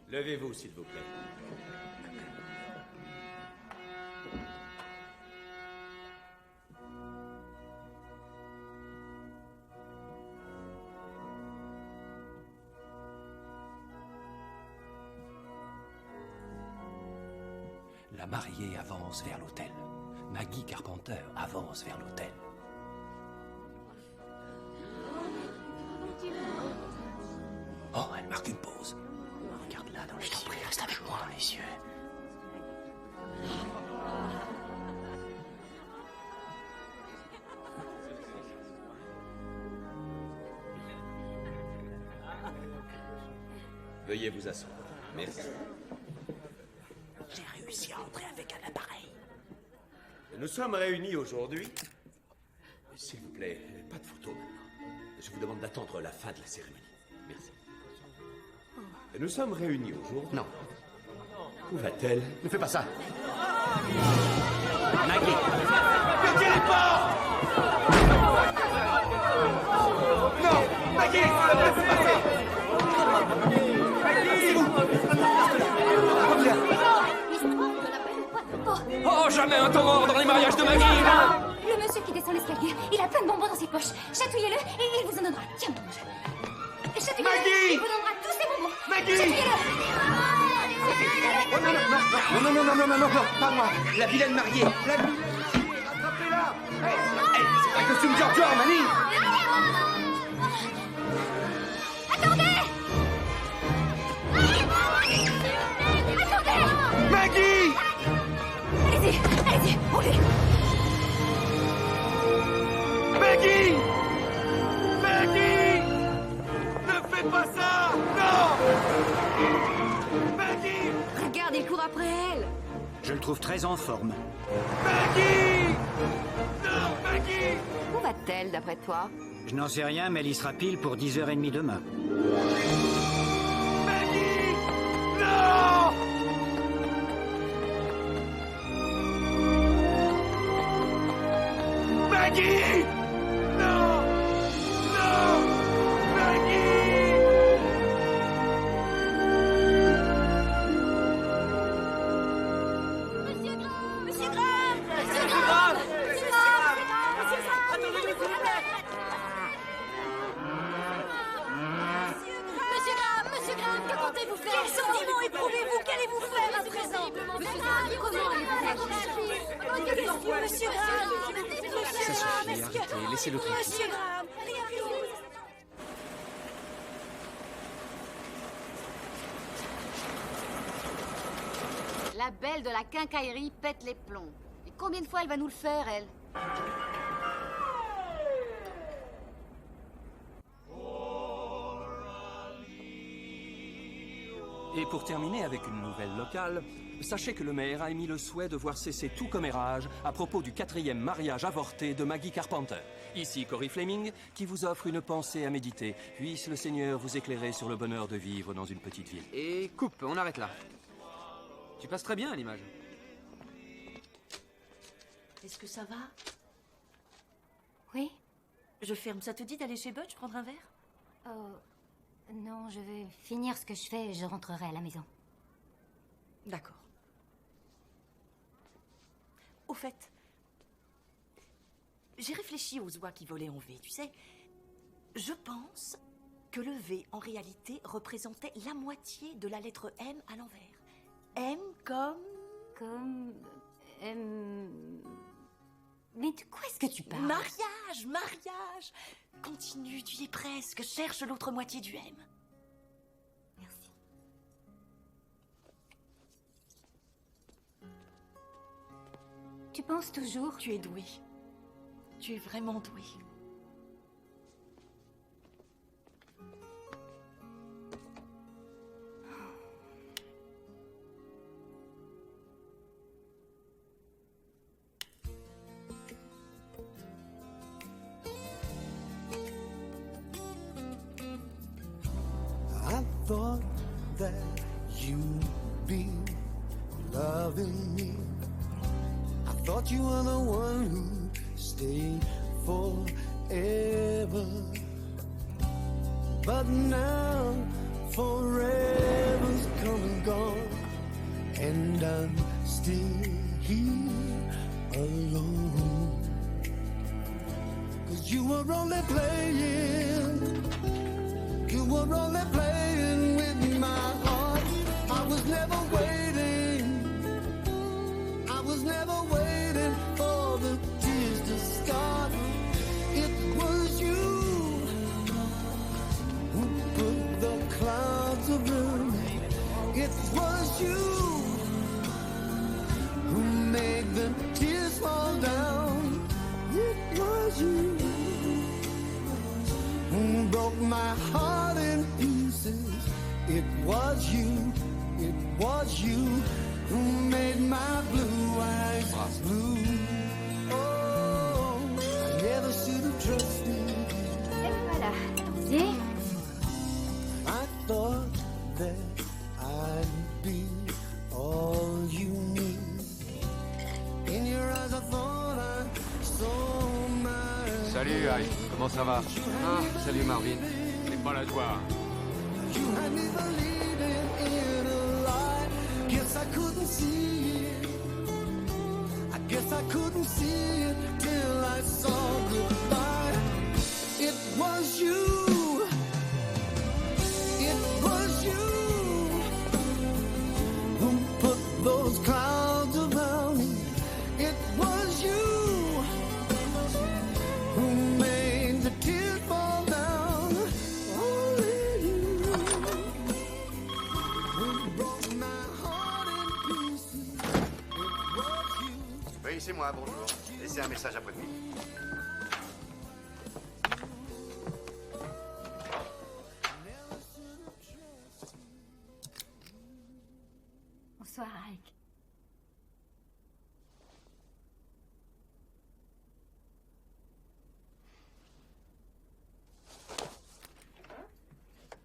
Levez-vous, s'il vous plaît. La mariée avance vers l'hôtel. Maggie Carpenter avance vers l'hôtel. Oh, elle marque une pause. Regarde-la dans les yeux. Je t'en prie, reste avec moi. Dans les yeux. Veuillez vous asseoir. Merci. J'ai réussi à entrer avec un appareil. Nous sommes réunis aujourd'hui. S'il vous plaît, pas de photos maintenant. Je vous demande d'attendre la fin de la cérémonie. Merci. Nous sommes réunis aujourd'hui. Non. Où va-t-elle? Ne fais pas ça. Maggie! Fermez les portes! Non! Maggie! Ne fais pas ça! Oh, jamais un temps mort dans les mariages de Maggie! Le monsieur qui descend l'escalier, il a plein de bonbons dans ses poches. Chatouillez-le et il vous en donnera. Tiens, mange. Chatouillez-le, Maggie! il vous donnera tous ces bonbons. Maggie! Chatouillez-le. Oh, non, pas moi. La vilaine mariée. La vilaine mariée. Rattrapez-la. Hey, c'est un costume Giorgio Armani. Attendez! court après elle. Je le trouve très en forme. Maggie! Non, Maggie! Où va-t-elle, d'après toi? Je n'en sais rien, mais elle y sera pile pour 10h30 demain. Maggie! Non! Maggie! Non! Non! Maggie! Monsieur Graham! Monsieur Graham! Monsieur Graham! Monsieur Graham! Monsieur Graham, que comptez-vous faire? Quel sentiment éprouvez-vous? Qu'allez-vous faire à présent? Monsieur Graham, comment allez-vous faire? Monsieur Graham! Ça suffit, arrêtez, laissez-le tranquille. Monsieur Graham! La belle de la quincaillerie pète les plombs. Et combien de fois elle va nous le faire, elle? Et pour terminer avec une nouvelle locale, sachez que le maire a émis le souhait de voir cesser tout commérage à propos du 4e mariage avorté de Maggie Carpenter. Ici Cory Fleming, qui vous offre une pensée à méditer. Puisse le Seigneur vous éclairer sur le bonheur de vivre dans une petite ville. Et coupe, on arrête là. Tu passes très bien à l'image. Est-ce que ça va? Oui? Je ferme. Ça te dit d'aller chez Butch prendre un verre? Oh, non, je vais finir ce que je fais et je rentrerai à la maison. D'accord. Au fait, j'ai réfléchi aux oies qui volaient en V, tu sais. Je pense que le V, en réalité, représentait la moitié de la lettre M à l'envers. M comme... Comme... Mais de quoi est-ce que tu parles? Mariage, mariage. Continue, tu y es presque. Cherche l'autre moitié du M. Merci. Tu penses toujours? Tu es doué. Tu es vraiment doué. I thought that you'd be loving me. I thought you were the one who'd stay forever. But now forever's come and gone, and I'm still here alone. 'Cause you were only playing. You were only playing with my heart. I was never waiting. I was never waiting for the tears to start. It was you who put the clouds around me. It was you who made the tears fall down. It was you who broke my heart in pieces. It was you who made my blue eyes blue. Oh, I never should have trusted you. Et voilà, allons-y. I thought that I'd be all you need. In your eyes I thought I saw my... Salut, Harry. Comment ça va? Ah, salut, Marvin. C'est pas la joie. You had me believing in a lie. Guess I couldn't see it. I guess I couldn't see it till I saw goodbye. It was you. It was you who put those clouds around me. It was you who made the tears fall down. Only you who broke my heart in pieces. It was you. Oui, c'est moi, bonjour. Laissez un message après midi. Bonsoir. Ike.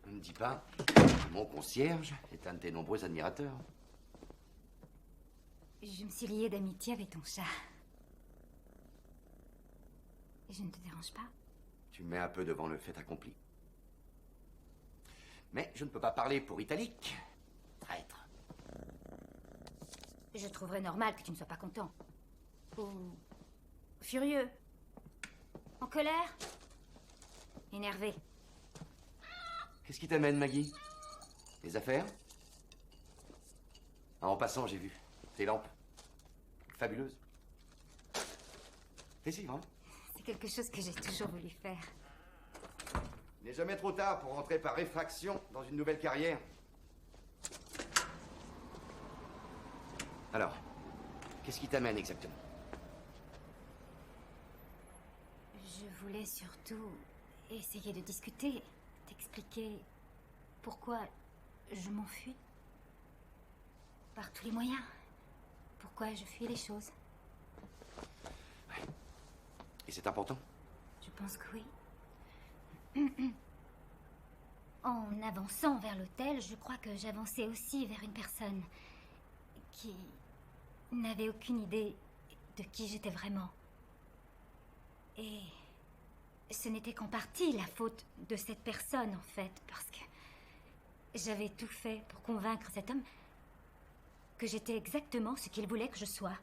Ne me dis pas que mon concierge est un de tes nombreux admirateurs. Je me suis liée d'amitié avec ton chat. Je ne te dérange pas? Tu me mets un peu devant le fait accompli. Mais je ne peux pas parler pour Italique. Traître. Je trouverais normal que tu ne sois pas content. Ou furieux. En colère. Énervé. Qu'est-ce qui t'amène, Maggie? Les affaires? Ah, en passant, j'ai vu. Tes lampes. Fabuleuses. Fais-y, hein? C'est quelque chose que j'ai toujours voulu faire. Il n'est jamais trop tard pour rentrer par réfraction dans une nouvelle carrière. Alors, qu'est-ce qui t'amène exactement? Je voulais surtout essayer de discuter, t'expliquer pourquoi je m'enfuis. Par tous les moyens. Pourquoi je fuis les choses. Et c'est important? Je pense que oui. En avançant vers l'hôtel, je crois que j'avançais aussi vers une personne qui n'avait aucune idée de qui j'étais vraiment. Et ce n'était qu'en partie la faute de cette personne, en fait, parce que j'avais tout fait pour convaincre cet homme que j'étais exactement ce qu'il voulait que je sois.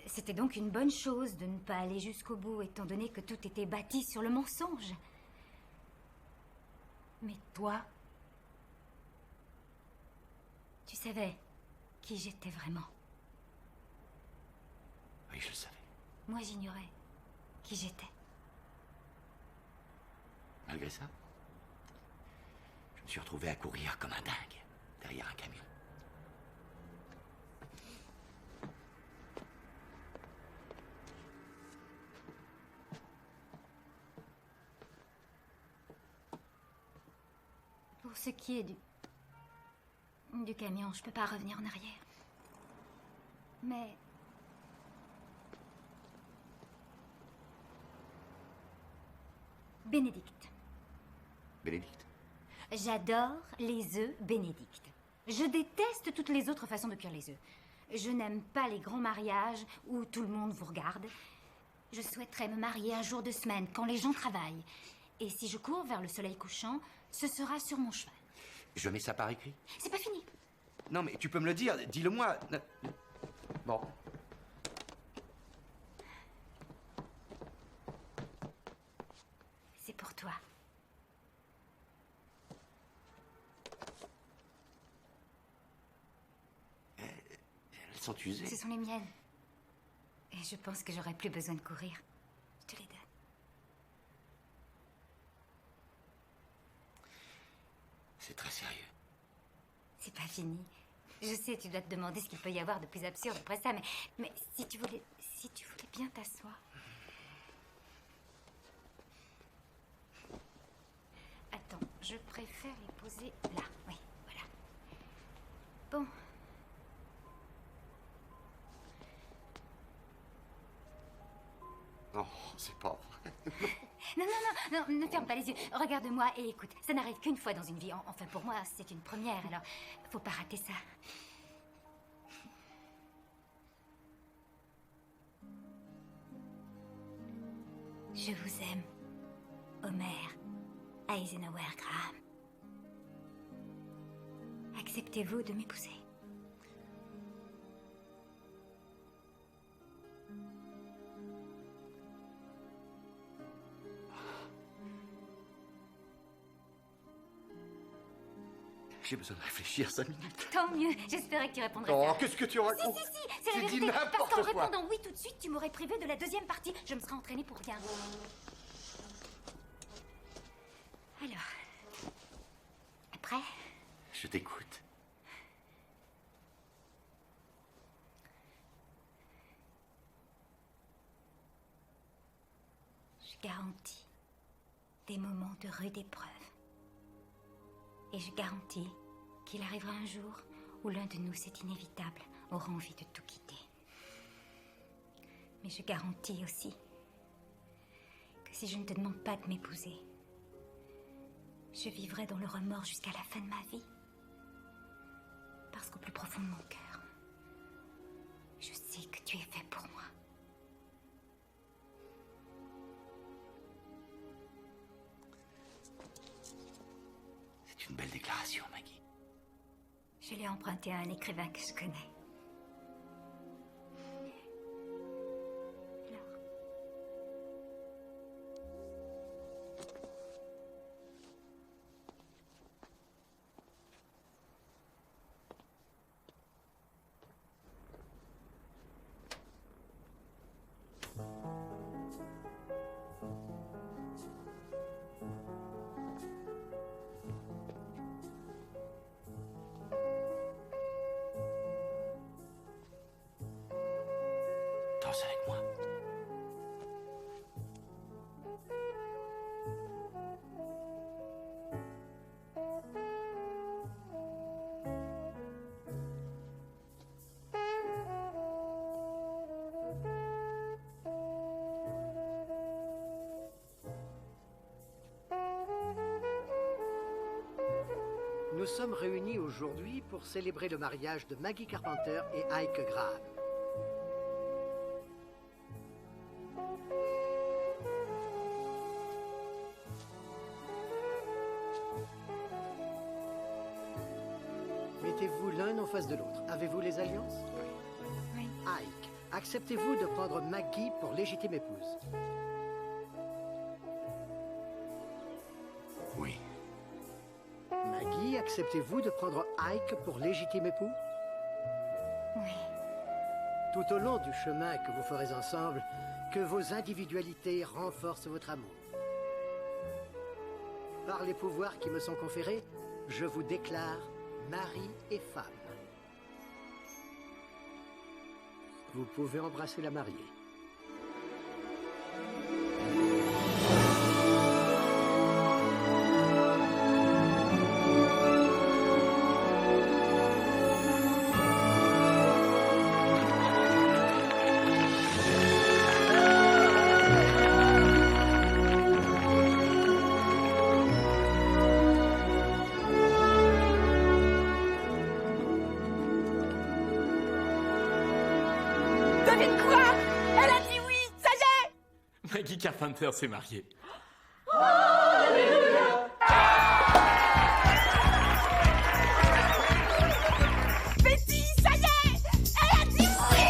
C'était donc une bonne chose de ne pas aller jusqu'au bout, étant donné que tout était bâti sur le mensonge. Mais toi, tu savais qui j'étais vraiment. Oui, je le savais. Moi, j'ignorais qui j'étais. Malgré ça, je me suis retrouvé à courir comme un dingue derrière un camion. Pour ce qui est du camion, je peux pas revenir en arrière. Mais Bénédicte. Bénédicte? J'adore les œufs Bénédicte. Je déteste toutes les autres façons de cuire les œufs. Je n'aime pas les grands mariages où tout le monde vous regarde. Je souhaiterais me marier un jour de semaine, quand les gens travaillent. Et si je cours vers le soleil couchant, ce sera sur mon cheval. Je mets ça par écrit? C'est pas fini. Non, mais tu peux me le dire, dis-le-moi. Bon. C'est pour toi. Elles sont usées. Ce sont les miennes. Et je pense que j'aurai plus besoin de courir. Je te les donne. C'est très sérieux. C'est pas fini. Je sais, tu dois te demander ce qu'il peut y avoir de plus absurde après ça, mais si tu voulais bien t'asseoir. Attends, je préfère les poser là. Oui, voilà. Bon. Non, c'est pas vrai. Non, ne ferme pas les yeux. Regarde-moi et écoute. Ça n'arrive qu'une fois dans une vie. Enfin, pour moi, c'est une première, alors faut pas rater ça. Je vous aime, Homer Eisenhower Graham. Acceptez-vous de m'épouser? J'ai besoin de réfléchir 5 minutes. Tant mieux, j'espérais que tu répondrais Oh, ça. qu'est-ce que tu racontes? Si, c'est la Tu dis vérité. Parce n'importe qu'en quoi. répondant oui tout de suite, tu m'aurais privé de la deuxième partie. Je me serais entraînée pour rien. Alors, après, Je t'écoute. je garantis des moments de rude épreuve. Et je garantis qu'il arrivera un jour où l'un de nous, c'est inévitable, aura envie de tout quitter. Mais je garantis aussi que si je ne te demande pas de m'épouser, je vivrai dans le remords jusqu'à la fin de ma vie. Parce qu'au plus profond de mon cœur, je sais que tu es fait pour moi. C'est une belle déclaration, Maggie. Je l'ai emprunté à un écrivain que je connais. Danse avec moi. Nous sommes réunis aujourd'hui pour célébrer le mariage de Maggie Carpenter et Ike Graham. Mettez-vous l'un en face de l'autre. Avez-vous les alliances? Oui. Ike, acceptez-vous de prendre Maggie pour légitime épouse? Oui. Maggie, acceptez-vous de prendre Ike pour légitime époux? Oui. Tout au long du chemin que vous ferez ensemble, que vos individualités renforcent votre amour. Par les pouvoirs qui me sont conférés, je vous déclare mari et femme. Vous pouvez embrasser la mariée. Devine quoi? Elle a dit oui, ça y est! Maggie Carpenter s'est mariée. Betty, ça y est! Elle a dit oui!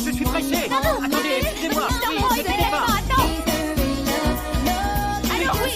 Je suis pressé. Attendez, excusez-moi. Oui, ne quittez pas. Alors oui,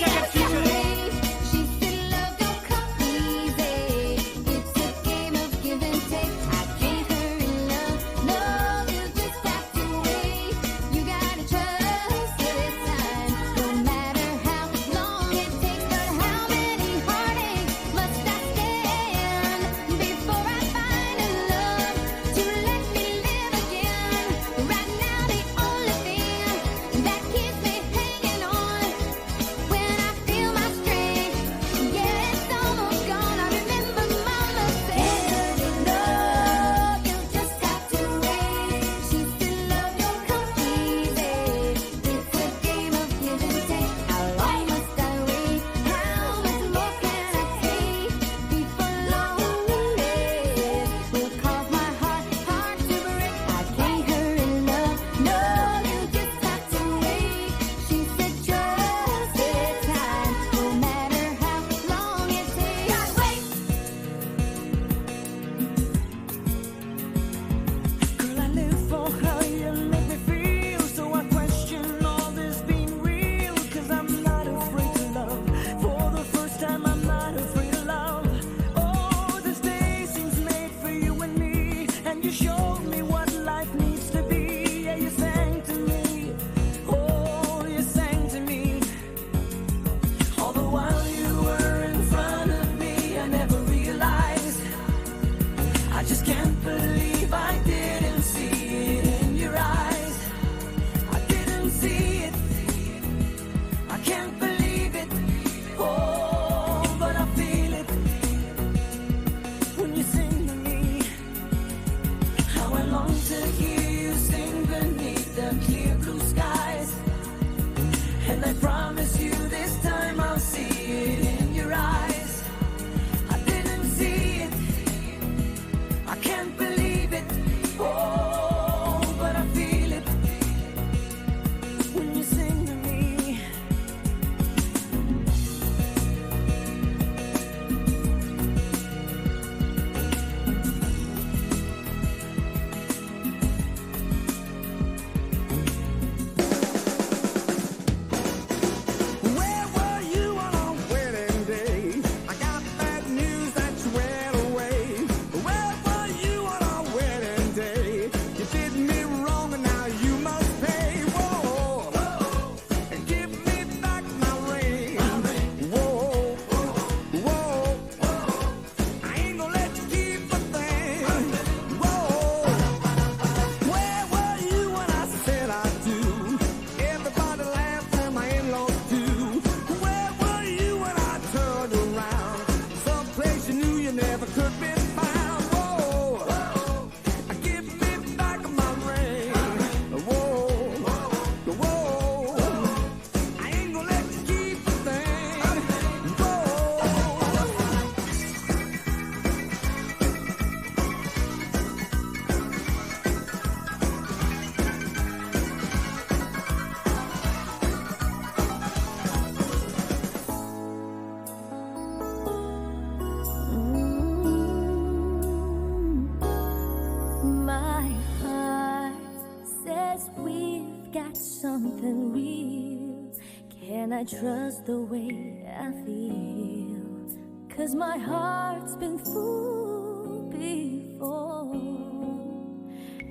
I trust the way I feel? 'Cause my heart's been fooled before.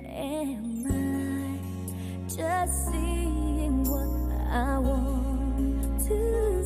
Am I just seeing what I want to